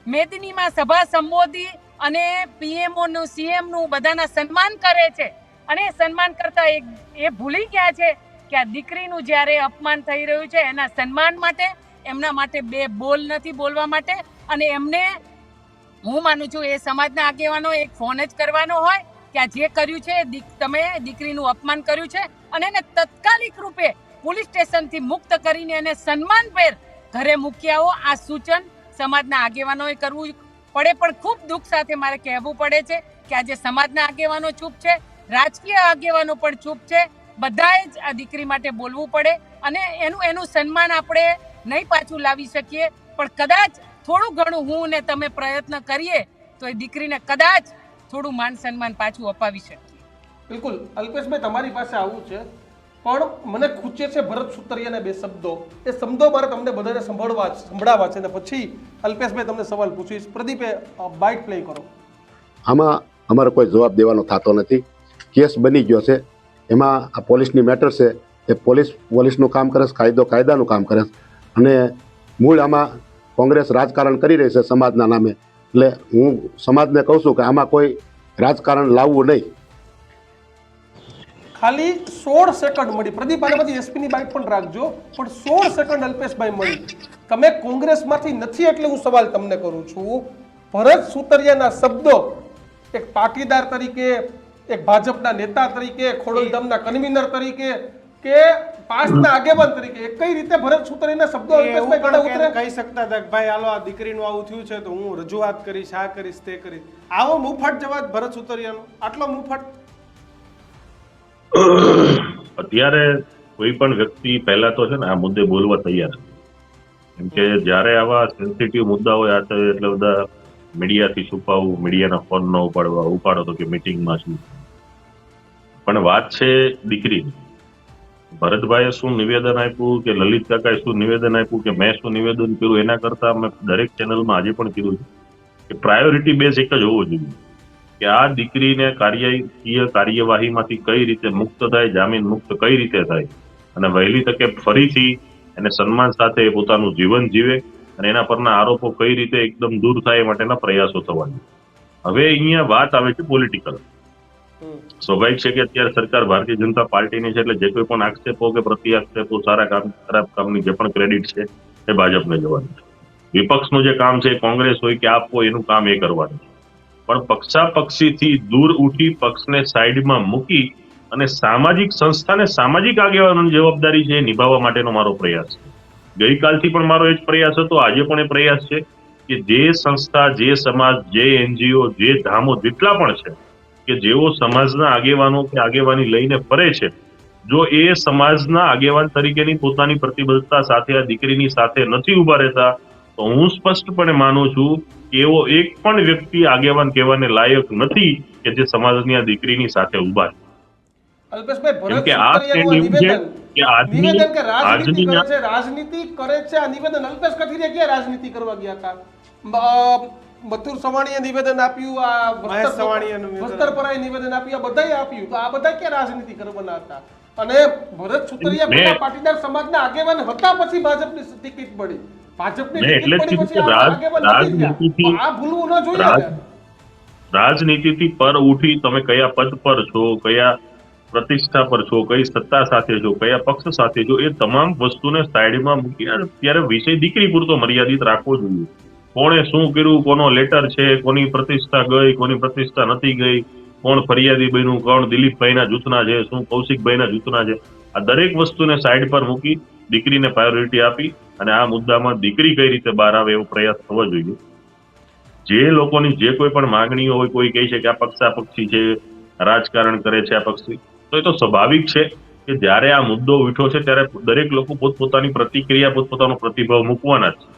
Speaker 2: મેદનીમાં સભા સંબોધી અને પીએમઓ નું સીએમ નું બધાના સન્માન કરે છે, અને સન્માન કરતા એ ભૂલી ગયા છે કે આ દીકરીનું જ્યારે અપમાન થઈ રહ્યું છે એના સન્માન માટે, એમના માટે બે બોલ નથી બોલવા માટે. અને એમને હું માનું છું એ સમાજના આગેવાનો એક ફોન જ કરવાનો હોય કે આ જે કર્યું છે તમે દીકરીનું અપમાન કર્યું છે અને એને તત્કાલિક રૂપે પોલીસ સ્ટેશનથી મુક્ત કરીને એને સન્માનભેર ઘરે મૂકી આવો. આ સૂચન સમાજના આગેવાનોએ કરવું પડે. પણ ખૂબ દુઃખ સાથે મારે કહેવું પડે છે કે આજે સમાજના આગેવાનો ચૂપ છે, રાજકીય આગેવાનો પણ ચૂપ છે. બધાએ જ આ દીકરી માટે બોલવું પડે અને એનું સન્માન આપણે નહીં પાછું લાવી શકીએ, પણ કદાચ થોડું ઘણું હું ને તમે પ્રયત્ન કરીએ તો એ દીકરીને કદાચ થોડું માન સન્માન પાછું અપાવી શકીએ.
Speaker 6: બિલકુલ અલ્પેશભાઈ, તમારી પાસે આવું છે, પણ મને ખૂચે છે ભરત સુતરિયાના બે શબ્દો. એ શબ્દો મારે તમને બધાને સંભળાવવા છે અને પછી અલ્પેશભાઈ તમને સવાલ પૂછીશ. પ્રદીપે બાઇટ પ્લે કરો.
Speaker 5: આમાં અમારો કોઈ જવાબ દેવાનો થતો નથી. કેસ બની ગયો છે, એમાં આ પોલીસની મેટર છે. એ પોલીસનું કામ કરે છે, કાયદાનું કામ કરે છે. અને મૂળ આમાં કોંગ્રેસ રાજકારણ કરી રહી છે સમાજના નામે. એટલે હું સમાજને કહું છું કે આમાં કોઈ રાજકારણ લાવવું નહીં.
Speaker 6: ખાલી 16 સેકન્ડ મળી. પ્રદીપ આને પછી એસપીની બાઇટ પણ રાખજો, પણ 16 સેકન્ડ અલ્પેશભાઈ મળી. તમે કોંગ્રેસમાંથી નથી એટલે હું સવાલ તમને કરું છું. ભરત સુતરિયાના શબ્દો એક પાટીદાર તરીકે, એક ભાજપના નેતા તરીકે, ખોડલધામના કન્વીનર તરીકે કે પાસના આગેવાન તરીકે કઈ રીતે ભરત સુતરિયાના શબ્દો અલ્પેશભાઈ ગળે ઉતરે?
Speaker 7: કહી શકતા હતા કે ભાઈ હાલો આ દીકરીનું આવું થયું છે તો હું રજૂઆત કરીશ, આ કરીશ, તે કરીશ. આવો મુફત જવાબ ભરત સુતરિયાનો, આટલો મુફત.
Speaker 3: અત્યારે કોઈ પણ વ્યક્તિ પહેલા તો છે ને આ મુદ્દે બોલવા તૈયાર છે, કેમ કે જ્યારે આવા સેન્સિટિવ મુદ્દા હોય એટલે બધા મીડિયાથી છુપાવવું, મીડિયાના ફોન ન ઉપાડો તો કે મીટિંગમાં છું. પણ વાત છે દીકરીની. ભરતભાઈએ શું નિવેદન આપ્યું કે લલિત કાકાએ શું નિવેદન આપ્યું કે મેં શું નિવેદન કર્યું, એના કરતા મેં દરેક ચેનલમાં આજે પણ કીધું છે કે પ્રાયોરિટી બેઝ એક જ હોવો જોઈએ કે આ દીકરીને કાર્યવાહીમાંથી કઈ રીતે મુક્ત થાય, જામીન મુક્ત કઈ રીતે થાય અને વહેલી તકે ફરીથી એને સન્માન સાથે પોતાનું જીવન જીવે અને એના પરના આરોપો કઈ રીતે એકદમ દૂર થાય એ માટેના પ્રયાસો થવા જોઈએ. હવે અહીંયા વાત આવે છે પોલિટિકલ. સ્વાભાવિક છે કે અત્યારે સરકાર ભારતીય જનતા પાર્ટીની છે, એટલે જે કોઈ પણ આક્ષેપો કે પ્રતિ આક્ષેપો, સારા કામ ખરાબ કામની જે પણ ક્રેડિટ છે એ ભાજપને જવાનું છે. વિપક્ષનું જે કામ છે કોંગ્રેસ હોય કે આપ હોય એનું કામ એ કરવાનું છે. પણ પક્ષાપક્ષીથી દૂર ઉઠી પક્ષને સાઈડમાં મૂકી અને સામાજિક સંસ્થાને, સામાજિક આગેવાનોની જવાબદારી છે એ નિભાવવા માટેનો મારો પ્રયાસ છે. ગઈકાલથી પણ મારો એ જ પ્રયાસ હતો, આજે પણ એ પ્રયાસ છે કે જે સંસ્થા, જે સમાજ, જે એનજીઓ, જે ધામો જેટલા પણ છે કે જેઓ સમાજના આગેવાનો કે આગેવાની લઈને ફરે છે, જો એ સમાજના આગેવાન તરીકેની પોતાની પ્રતિબદ્ધતા સાથે આ દીકરીની સાથે નથી ઉભા રહેતા તો હું સ્પષ્ટપણે માનું છું કે એવો એક પણ વ્યક્તિ આગેવાન કહેવાને લાયક નથી કે જે સમાજની આ દીકરીની સાથે ઉભા છે.
Speaker 6: અલ્પેશભાઈ, ભરત
Speaker 3: કેમ કે આ
Speaker 6: સુતરિયાનું નિવેદન કે રાજનીતિ કરે છે, રાજનીતિ કરે છે. આ નિવેદન અલ્પેશ કથિરિયા ક્યાં રાજનીતિ કરવા ગયા હતા? મથુર સવાણીએ નિવેદન આપ્યું, આ વસ્તરપરાએ નિવેદન આપ્યું, આ બધાએ આપ્યું. તો આ બધા ક્યાં રાજનીતિ કરવાના હતા? અને ભરત સુતરિયા પેલા પાટીદાર સમાજના આગેવાન હતા, પછી ભાજપની ટિકિટ મળી. ભાજપની ટિકિટ મળી પછી આગેવાન નથી થયા. આ ભૂલવું ન જોઈએ.
Speaker 3: રાજનીતિથી પર ઉઠી તમે કયા પદ પર છો, કયા પ્રતિષ્ઠા પર છો, કઈ સત્તા સાથે છો, કયા પક્ષ સાથે છો, એ તમામ વસ્તુને સાઈડમાં મૂકી ત્યારે વિષય દીકરી પૂરતો મર્યાદિત રાખવો જોઈએ. કોણે શું કર્યું, કોનો લેટર છે, કોની પ્રતિષ્ઠા ગઈ, કોની પ્રતિષ્ઠા નથી ગઈ, કોણ ફરિયાદી બન્યું, કોણ દિલીપભાઈના જૂથના છે, શું કૌશિકભાઈના જૂથના છે, આ દરેક વસ્તુને સાઈડ પર મૂકી દીકરીને પ્રાયોરિટી આપી અને આ મુદ્દામાં દીકરી કઈ રીતે બહાર આવે એવો પ્રયાસ થવો જોઈએ. જે લોકોની જે કોઈ પણ માંગણીઓ હોય, કોઈ કહે છે કે આ પક્ષાપક્ષી છે, રાજકારણ કરે છે આ પક્ષી, તો એ તો સ્વાભાવિક છે કે જ્યારે આ મુદ્દો ઉઠ્યો છે ત્યારે દરેક લોકો પોતપોતાની પ્રતિક્રિયા, પોતપોતાનો પ્રતિભાવ મૂકવાના છે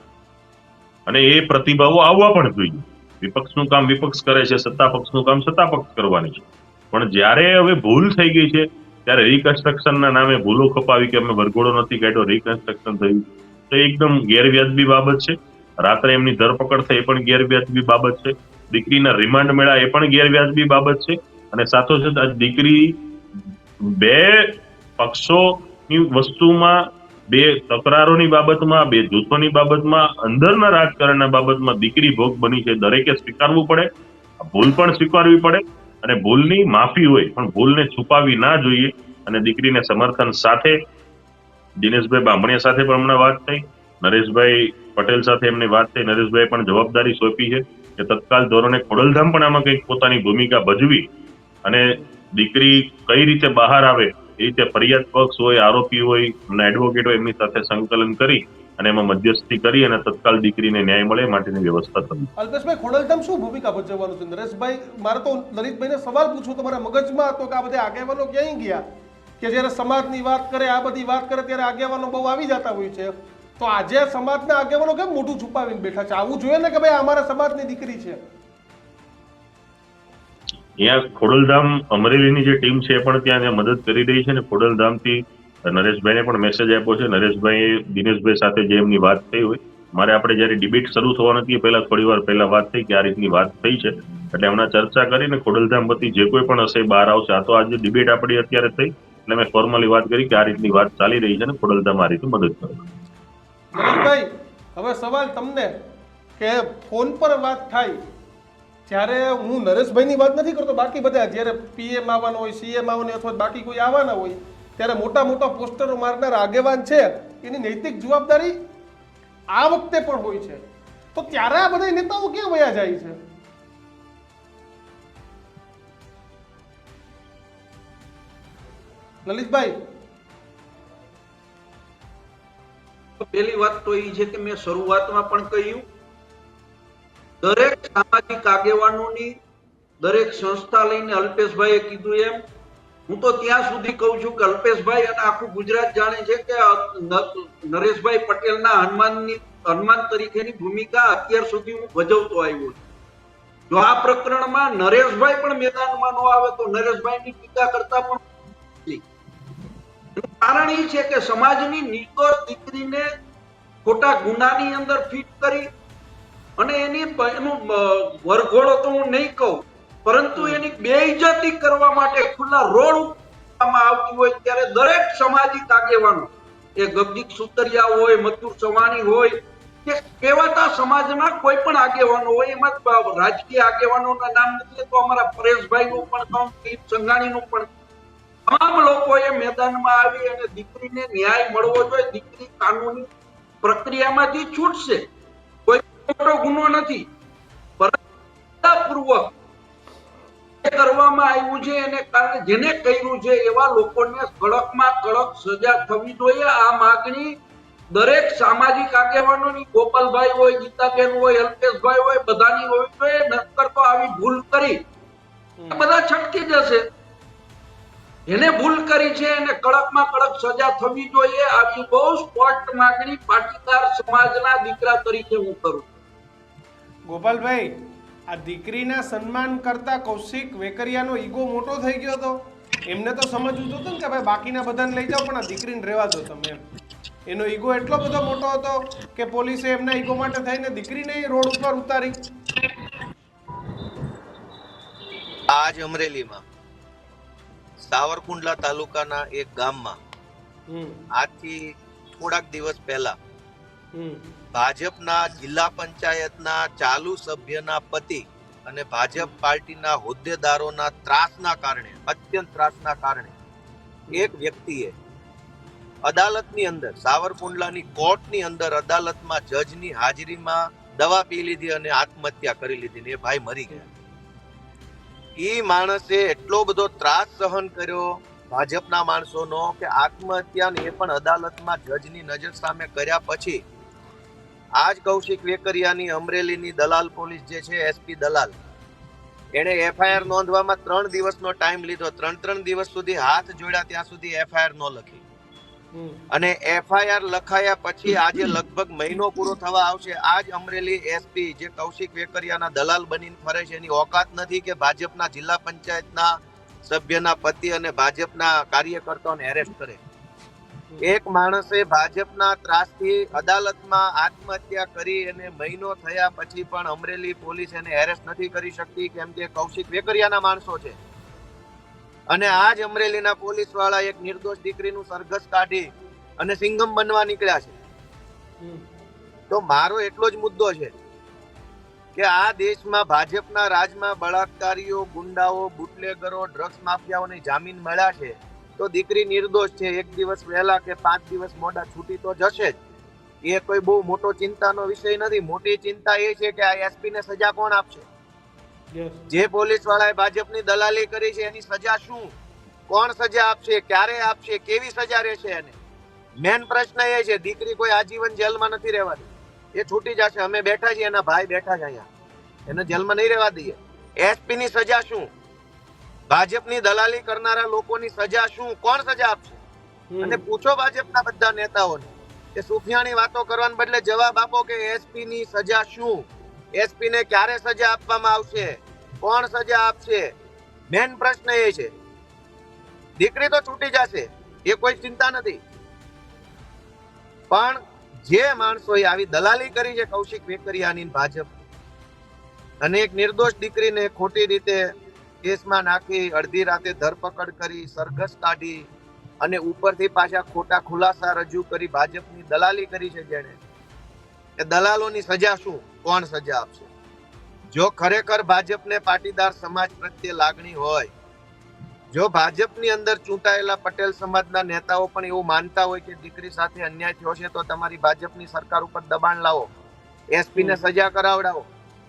Speaker 3: અને એ પ્રતિભાવો આવવા પણ જોઈએ. વિપક્ષનું કામ વિપક્ષ કરે છે, સત્તા પક્ષનું કામ સત્તા પક્ષ કરવાની છે. પણ જ્યારે હવે ભૂલ થઈ ગઈ છે ત્યારે રિકન્સ્ટ્રક્શનના નામે ભૂલો ખપાવી કે અમે વરઘોડો નથી કાઢ્યો, રિકન્સ્ટ્રક્શન થયું, તો એકદમ ગેરવ્યાજબી બાબત છે. રાત્રે એમની ધરપકડ થઈ એ પણ ગેરવ્યાજબી બાબત છે. દીકરીના રિમાન્ડ મળ્યા એ પણ ગેરવ્યાજબી બાબત છે. અને સાથોસાથ દીકરી બે પક્ષોની વસ્તુમાં બે તકરારોની બાબતમાં, બે જૂથોની બાબતમાં, અંદરના રાજકારણના બાબતમાં દીકરી ભોગ બની છે. દરેકે સ્વીકારવું પડે, ભૂલ પણ સ્વીકારવી પડે, અને ભૂલની માફી હોય પણ ભૂલને છુપાવી ના જોઈએ. અને દીકરીને સમર્થન સાથે દિનેશભાઈ બામણીયા સાથે પણ હમણાં વાત થઈ, નરેશભાઈ પટેલ સાથે એમની વાત થઈ. નરેશભાઈ પણ જવાબદારી સોંપી છે કે તત્કાલ ધોરણે ખોડલધામ પણ આમાં કંઈક પોતાની ભૂમિકા ભજવી અને દીકરી કઈ રીતે બહાર આવે એ રીતે ફરિયાદ પક્ષ હોય, આરોપી હોય અને એડવોકેટ હોય એમની સાથે સંકલન કરી અને એમાં મધ્યસ્થી કરી અને તત્કાલ દીકરીને ન્યાય મળે એ માટેની વ્યવસ્થા થવી.
Speaker 7: અલ્પેશભાઈ, ખોડલધામ શું ભૂમિકા ભજવવાનું છે? નરેશભાઈ, મારે તો લલિતભાઈને સવાલ પૂછવું તો મારા મગજમાં હતો કે આ બધા આગેવાનો ક્યાંય ગયા કે જ્યારે સમાજની વાત કરે, આ બધી વાત કરે ત્યારે આગેવાનો બહુ આવી જતા હોય છે. તો આજે સમાજના આગેવાનો કેમ મોઢું છુપાવીને બેઠા છે? આવું જોઈએ ને કે ભાઈ અમારા સમાજની દીકરી છે.
Speaker 3: અહીંયા ખોડલધામ અમરેલીની જે ટીમ છે એ પણ ત્યાં મદદ કરી રહી છે. ને ખોડલધામથી નરેશભાઈને પણ મેસેજ આપ્યો છે. નરેશભાઈ દિનેશભાઈ સાથે જે એમની વાત થઈ હોય, મારે આપણે જયારે ડિબેટ શરૂ થવા નથી પહેલા થોડી વાર પહેલા વાત થઈ કે આ રીતની વાત થઈ છે, એટલે હમણાં ચર્ચા કરીને ખોડલધામ વતી જે કોઈ પણ હશે બહાર આવશે. આ તો આજે ડિબેટ આપણી અત્યારે થઈ એટલે મેં ફોર્મલી વાત કરી કે આ રીતની વાત ચાલી રહી છે ને ખોડલધામ આ રીતે મદદ કરે.
Speaker 7: નરેશભાઈ, હવે સવાલ તમને કે ફોન પર વાત થાય જ્યારે હું નરેશભાઈની વાત નથી કરતો, બાકી બધા જ્યારે પીએમ આવવાનો હોય, સીએમ આવવાનો અથવા બાકી કોઈ આવવાના હોય ત્યારે મોટા મોટા પોસ્ટરો મારનાર આગેવાન છે એની નૈતિક જવાબદારી આ વખતે પણ હોય છે. તો ત્યારે આ બધા નેતાઓ ક્યાં વયા જાય છે? લલિતભાઈ,
Speaker 4: પહેલી વાત તો એ છે કે મેં શરૂઆતમાં પણ કહ્યું, દરેક સામાજિક આગેવાનોની દરેક સંસ્થા લઈને અલ્પેશભાઈએ કીધું એમ હું તો ત્યાં સુધી કહું છું કે અલ્પેશભાઈ અને આખું ગુજરાત જાણે છે કે નરેશભાઈ પટેલના હનુમાન તરીકેની ભૂમિકા અત્યાર સુધી હું ભજવતો આવ્યો છું. જો આ પ્રકરણમાં નરેશભાઈ પણ મેદાનમાં ન આવે તો નરેશભાઈની ટીકા કરતા પણ કારણ એ છે કે સમાજની નિર્દોષ દીકરીને ખોટા ગુનાની અંદર ફિટ કરી અને એનું વરઘોડો તો હું નહીં કહું, પરંતુ એની બેઇજ્જતી કરવા માટે ખુલ્લા રોડ ઉપરમાં આવતી હોય ત્યારે દરેક સામાજિક આગેવાનો, એ ગગજીત સુતરિયા હોય, મથુર ચવાણી હોય કે કહેવાતા સમાજના કોઈ પણ આગેવાનો હોય, એમાં રાજકીય આગેવાનોના નામ નથી તો અમારા પરેશભાઈનું પણ કહું, સંઘાણીનું પણ, તમામ લોકોએ મેદાનમાં આવી અને દીકરીને ન્યાય મળવો જોઈએ. દીકરી કાનૂની પ્રક્રિયામાંથી છૂટશે, કોઈ મોટો ગુનો નથી, પરંતુ કરવામાં આવ્યું છે એને કારણે જેને કર્યું છે એવા લોકોને કડકમાં કડક સજા થવી જોઈએ. આ માગણી દરેક સામાજિક આગેવાનોની, ગોપાલભાઈ હોય, ગીતાબેન હોય, અલ્પેશભાઈ હોય, બધાની હોવી જોઈએ. નકર તો આવી ભૂલ કરી બધા છટકી જશે. જેને ભૂલ કરી છે એને કડકમાં કડક સજા થવી જોઈએ. આવી બહુ સ્પષ્ટ માંગણી પાટીદાર સમાજના દીકરા તરીકે હું કરું.
Speaker 7: ગોપાલભાઈ, આ દીકરીના સન્માન કરતા કૌશિક વેકરિયાનો ઈગો મોટો થઈ ગયો હતો. એમને તો સમજવું હતું ને કે ભાઈ બાકીના બધાને લઈ જાઓ પણ આ દીકરીને રહેવા દો તમે. એનો ઈગો એટલો બધો મોટો હતો કે પોલીસે એમના ઈગો માટે થઈને દીકરીને રોડ ઉપર ઉતારી.
Speaker 1: આજ અમરેલીમાં સાવરકુંડલા તાલુકાના એક ગામમાં આજથી થોડાક દિવસ પહેલા ભાજપના જિલ્લા પંચાયતના ચાલુ સભ્યના પતિ અને ભાજપ પાર્ટીના હોદ્દેદારોના ત્રાસના કારણે, અત્યંત ત્રાસના કારણે એક વ્યક્તિએ અદાલતની અંદર, સાવરકુંડલાની કોર્ટની અંદર અદાલતમાં જજની હાજરીમાં દવા પી લીધી અને આત્મહત્યા કરી લીધી ને એ ભાઈ મરી ગયા. એ માણસે એટલો બધો ત્રાસ સહન કર્યો ભાજપના માણસોનો કે આત્મહત્યા એ પણ અદાલતમાં જજની નજર સામે કર્યા પછી આજ કૌશિક વેકરિયાની અમરેલીની દલાલ પોલીસ જે છે, એસપી દલાલ, એને એફઆઈઆર નોંધવામાં 3 દિવસનો ટાઈમ લીધો. 3 દિવસ સુધી હાથ જોડ્યા ત્યાં સુધી એફઆઈઆર ન લખી. અને એફઆઈઆર લખાયા પછી આજે લગભગ મહિનો પૂરો થવા આવશે. આજ અમરેલી એસપી જે કૌશિક વેકરિયાના દલાલ બનીને ફરે છે એની ઓકાત નથી કે ભાજપના જિલ્લા પંચાયતના સભ્યના પતિ અને ભાજપના કાર્યકર્તાઓને એરેસ્ટ કરે. એક માણસે ભાજપના ત્રાસથી અદાલતમાં આત્મહત્યા કરી અને મહિનો થયા પછી પણ અમરેલી પોલીસ એને એરેસ્ટ નથી કરી શકતી કેમ કે કૌશિક વેકરિયાના માણસો છે. અને આજ અમરેલીના પોલીસ વાળા એક નિર્દોષ દીકરીનું સરઘસ કાઢી અને સિંઘમ બનવા નીકળ્યા છે. તો મારો એટલો જ મુદ્દો છે કે આ દેશમાં ભાજપના રાજમાં બળાત્કારીઓ, ગુંડાઓ, બુટલેગરો, ડ્રગ્સ માફિયાઓને જામીન મળ્યા છે તો દીકરી નિર્દોષ છે. એક દિવસ વહેલા કે 5 દિવસ મોડા છૂટી તો જશે જ. એ કોઈ બહુ મોટો ચિંતાનો વિષય નથી. મોટી ચિંતા એ છે કે આ એસપી ને સજા કોણ આપશે? જે પોલીસ વાળાએ ભાજપની દલાલી કરી છે એની સજા શું? કોણ સજા આપશે? ક્યારે આપશે? કેવી સજા રહેશે? એને મેન પ્રશ્ન એ છે. દીકરી કોઈ આજીવન જેલમાં નથી રહેવાની, એ છૂટી જશે. અમે બેઠા છીએ, એના ભાઈ બેઠા છે અહીંયા, એને જેલમાં નહીં રહેવા દઈએ. એસપી ની સજા શું? ભાજપની દલાલી કરનારા લોકોની સજા શું? કોણ સજા આપશે? અને પૂછો ભાજપના બધા નેતાઓને કે સુફિયાની વાતો કરવાને બદલે જવાબ આપો કે એસપી ની સજા શું? એસપી ને ક્યારે સજા આપવામાં આવશે? કોણ સજા આપશે? મેન પ્રશ્ન એ છે. દીકરી તો છૂટી જશે, એ કોઈ ચિંતા નથી, પણ જે માણસોએ આવી દલાલી કરી છે કૌશિક વેકરિયાની ભાજપ, અને એક નિર્દોષ દીકરીને ખોટી રીતે કેસમાં નાખી, અડધી રાતે ધરપકડ કરી, સરઘસ કાઢી અને ઉપરથી પાછા ખોટા ખુલાસા રજૂ કરી ભાજપની દલાલી કરી છે જેણે, એ દલાલોની સજા શું? કોણ સજા આપશે? જો ખરેખર ભાજપને પાટીદાર સમાજ પ્રત્યે લાગણી હોય, જો ભાજપની અંદર ચૂંટાયેલા પટેલ સમાજના નેતાઓ પણ એવું માનતા હોય કે દીકરી સાથે અન્યાય થયો છે તો તમારી ભાજપની સરકાર ઉપર દબાણ લાવો, એસપી ને સજા કરાવડાવો.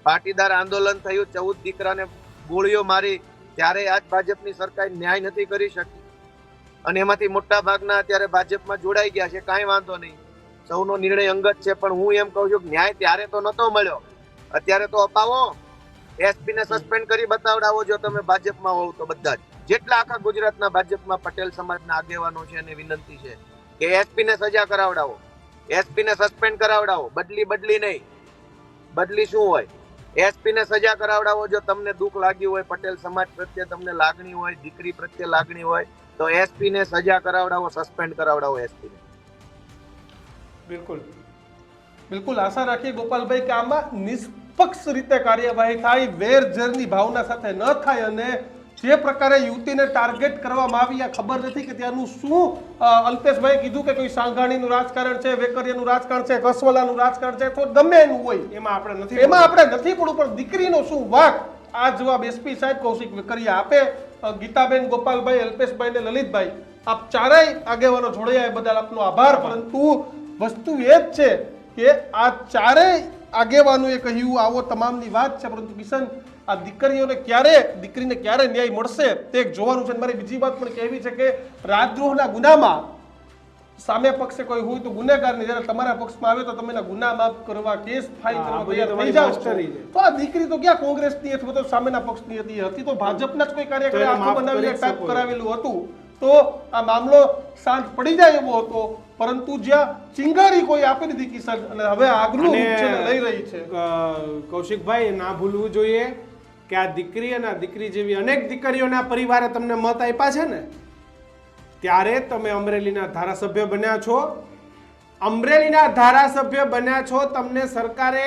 Speaker 1: પાટીદાર આંદોલન થયું, 14 દીકરાને ગોળીઓ મારી, ત્યારે આજ ભાજપની સરકાર ન્યાય નથી કરી શકતી અને એમાંથી મોટા ભાગના અત્યારે ભાજપમાં જોડાઈ ગયા છે. કાંઈ વાંધો નહીં, સૌનો નિર્ણય અંગત છે, પણ હું એમ કહું છું કે ન્યાય ત્યારે તો નતો મળ્યો, અત્યારે તો અપાવો. એસપી ને સસ્પેન્ડ કરી બતાવડાવો જો તમે ભાજપમાં હોવ તો. બધા જ જેટલા આખા ગુજરાતના ભાજપમાં પટેલ સમાજના આગેવાનો છે એને વિનંતી છે કે એસપી ને સજા કરાવડાવો, એસપી ને સસ્પેન્ડ કરાવડાવો. બદલી નહીં. બદલી શું હોય? એસપી ને સજા કરાવડાવો. જો તમને દુઃખ લાગ્યું હોય, પટેલ સમાજ પ્રત્યે તમને લાગણી હોય, દીકરી પ્રત્યે લાગણી હોય, તો એસપી ને સજા કરાવડાવો, સસ્પેન્ડ કરાવડાવો એસપી ને.
Speaker 7: બિલકુલ બિલકુલ. આશા રાખીએ ગોપાલભાઈ કે આમાં નિષ્પક્ષ રીતે કાર્યવાહી થાય, વેરઝેરની ભાવના સાથે ન થાય, અને જે પ્રકારે યુવતીને ટાર્ગેટ કરવામાં આવી, આ ખબર નથી કે ત્યાંનું શું. અલ્પેશભાઈ કીધું કે કોઈ સાંઘાણીનું રાજકારણ છે, વેકરિયાનું રાજકારણ છે, કસવલાનું રાજકારણ છે, તો ગમે એનું હોય, એમાં આપણે નથી પડવું, પણ દીકરીનો શું વાંક? આ જવાબ એસપી સાહેબ કૌશિક વેકરિયા આપે. ગીતાબેન, ગોપાલભાઈ, અલ્પેશભાઈ ને લલિતભાઈ, આપ ચારેય આગેવાનો જોડાયા એ બદલ આપનો આભાર. પરંતુ વસ્તુ એ જ છે કે આ ચારેય આગેવાનોએ કહ્યું આવો તમામની વાત છે, પરંતુ કિશન, આ દીકરીને ક્યારે ન્યાય મળશે તે જોવાનું છે. મારી બીજી વાત પણ કહેવી છે કે રાજદ્રોહના ગુનામાં સામે પક્ષે કોઈ હોય તો ગુનેગારને જ્યારે તમારા પક્ષમાં આવે તો તમે એના ગુના માફ કરવા, કેસ ફાઇલ કરવા તૈયાર થઈ જાઓ છો. તો આ દીકરી તો ક્યાં કોંગ્રેસની અથવા તો સામેના પક્ષની હતી તો ભાજપના જ કોઈ કાર્યકરે આખું બનાવીને ટાઈપ કરાવેલું હતું તો આ મામલો શાંત પડી જાય એવો હતો. પરંતુ જ્યાં ચિંગારી કોઈ આપી દીધી કિશન, અને હવે આગલું લઈ રહી છે.
Speaker 6: કૌશિકભાઈ, ના ભૂલવું જોઈએ કે આ દીકરી અને દીકરી જેવી અનેક દીકરીઓના પરિવારે તમને મત આપ્યા છે ને, ત્યારે તમે અમરેલીના ધારાસભ્ય બન્યા છો. અમરેલીના ધારાસભ્ય બન્યા છો, તમને સરકારે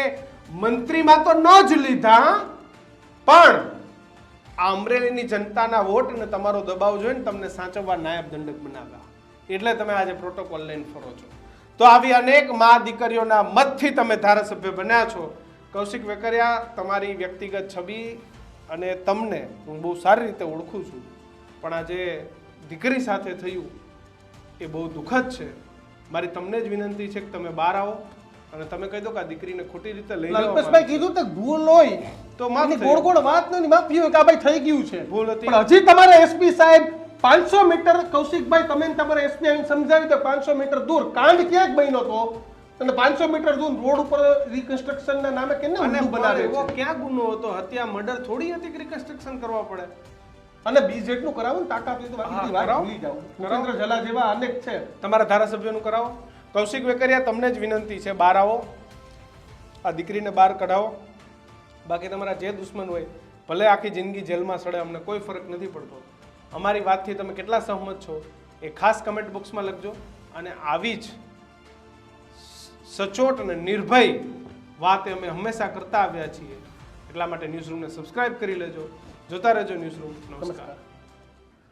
Speaker 6: મંત્રીમાં તો ન જ લીધા, પણ આ અમરેલીની જનતાના વોટ અને તમારો દબાવ જોઈને તમને સાચવવા નાયબ દંડક બનાવ્યા, એટલે તમે આજે પ્રોટોકોલ લઈને ફરો છો. તો આવી અનેક મા દીકરીઓના મતથી તમે ધારાસભ્ય બન્યા છો. કૌશિક વેકરિયા, તમારી વ્યક્તિગત છબી અને તમને હું બહુ સારી રીતે ઓળખું છું, પણ આજે દીકરી સાથે થયું એ બહુ દુઃખદ છે. મારી તમને જ વિનંતી છે કે તમે બહાર આવો અને તમે કહી દો કે આ દીકરીને ખોટી રીતે લઈ જાઓ.
Speaker 7: અલ્પેશભાઈ કીધું તો ભૂલ હોય તો માફી, ગોળ વાત નહીં, માફી હોય કે આ ભાઈ થઈ ગયું છે, ભૂલ હતી. પણ હજી તમારે એસપી સાહેબ 500 મીટર, કૌશિકભાઈ તમે તમારે એસપી આવીને સમજાવી દો, 500 મીટર દૂર કાંડ ક્યાંક બન્યો હતો અને 500 મીટર દૂર રોડ ઉપર રિકન્સ્ટ્રક્શનના નામે કેને બનાવે છે?
Speaker 6: ક્યાં ગુનો હતો? હત્યા, મર્ડર થોડી હતી કે રિકન્સ્ટ્રક્શન કરવા પડે?
Speaker 7: અને બીજ જેટલું કરાવો ને તાકાત હોય તો બાકી વાત ભૂલી જાઓ. ભૂપેન્દ્ર ઝાલા જેવા અનેક છે.
Speaker 6: તમારા ધારાસભ્યનું કરાવો. કૌશિક વેકરિયા, તમને જ વિનંતી છે, બહાર આવો, આ દીકરીને બહાર કઢાવો. બાકી તમારા જે દુશ્મન હોય ભલે આખી જિંદગી જેલમાં સડે, અમને કોઈ ફરક નથી પડતો. અમારી વાતથી તમે કેટલા સહમત છો એ ખાસ કમેન્ટ બોક્સમાં લખજો. અને આવી જ સચોટ અને નિર્ભય વાત અમે હંમેશા કરતા આવ્યા છીએ, એટલા માટે ન્યૂઝરૂમને સબસ્ક્રાઇબ કરી લેજો. જોતા રહેજો ન્યૂઝરૂમ. નમસ્કાર.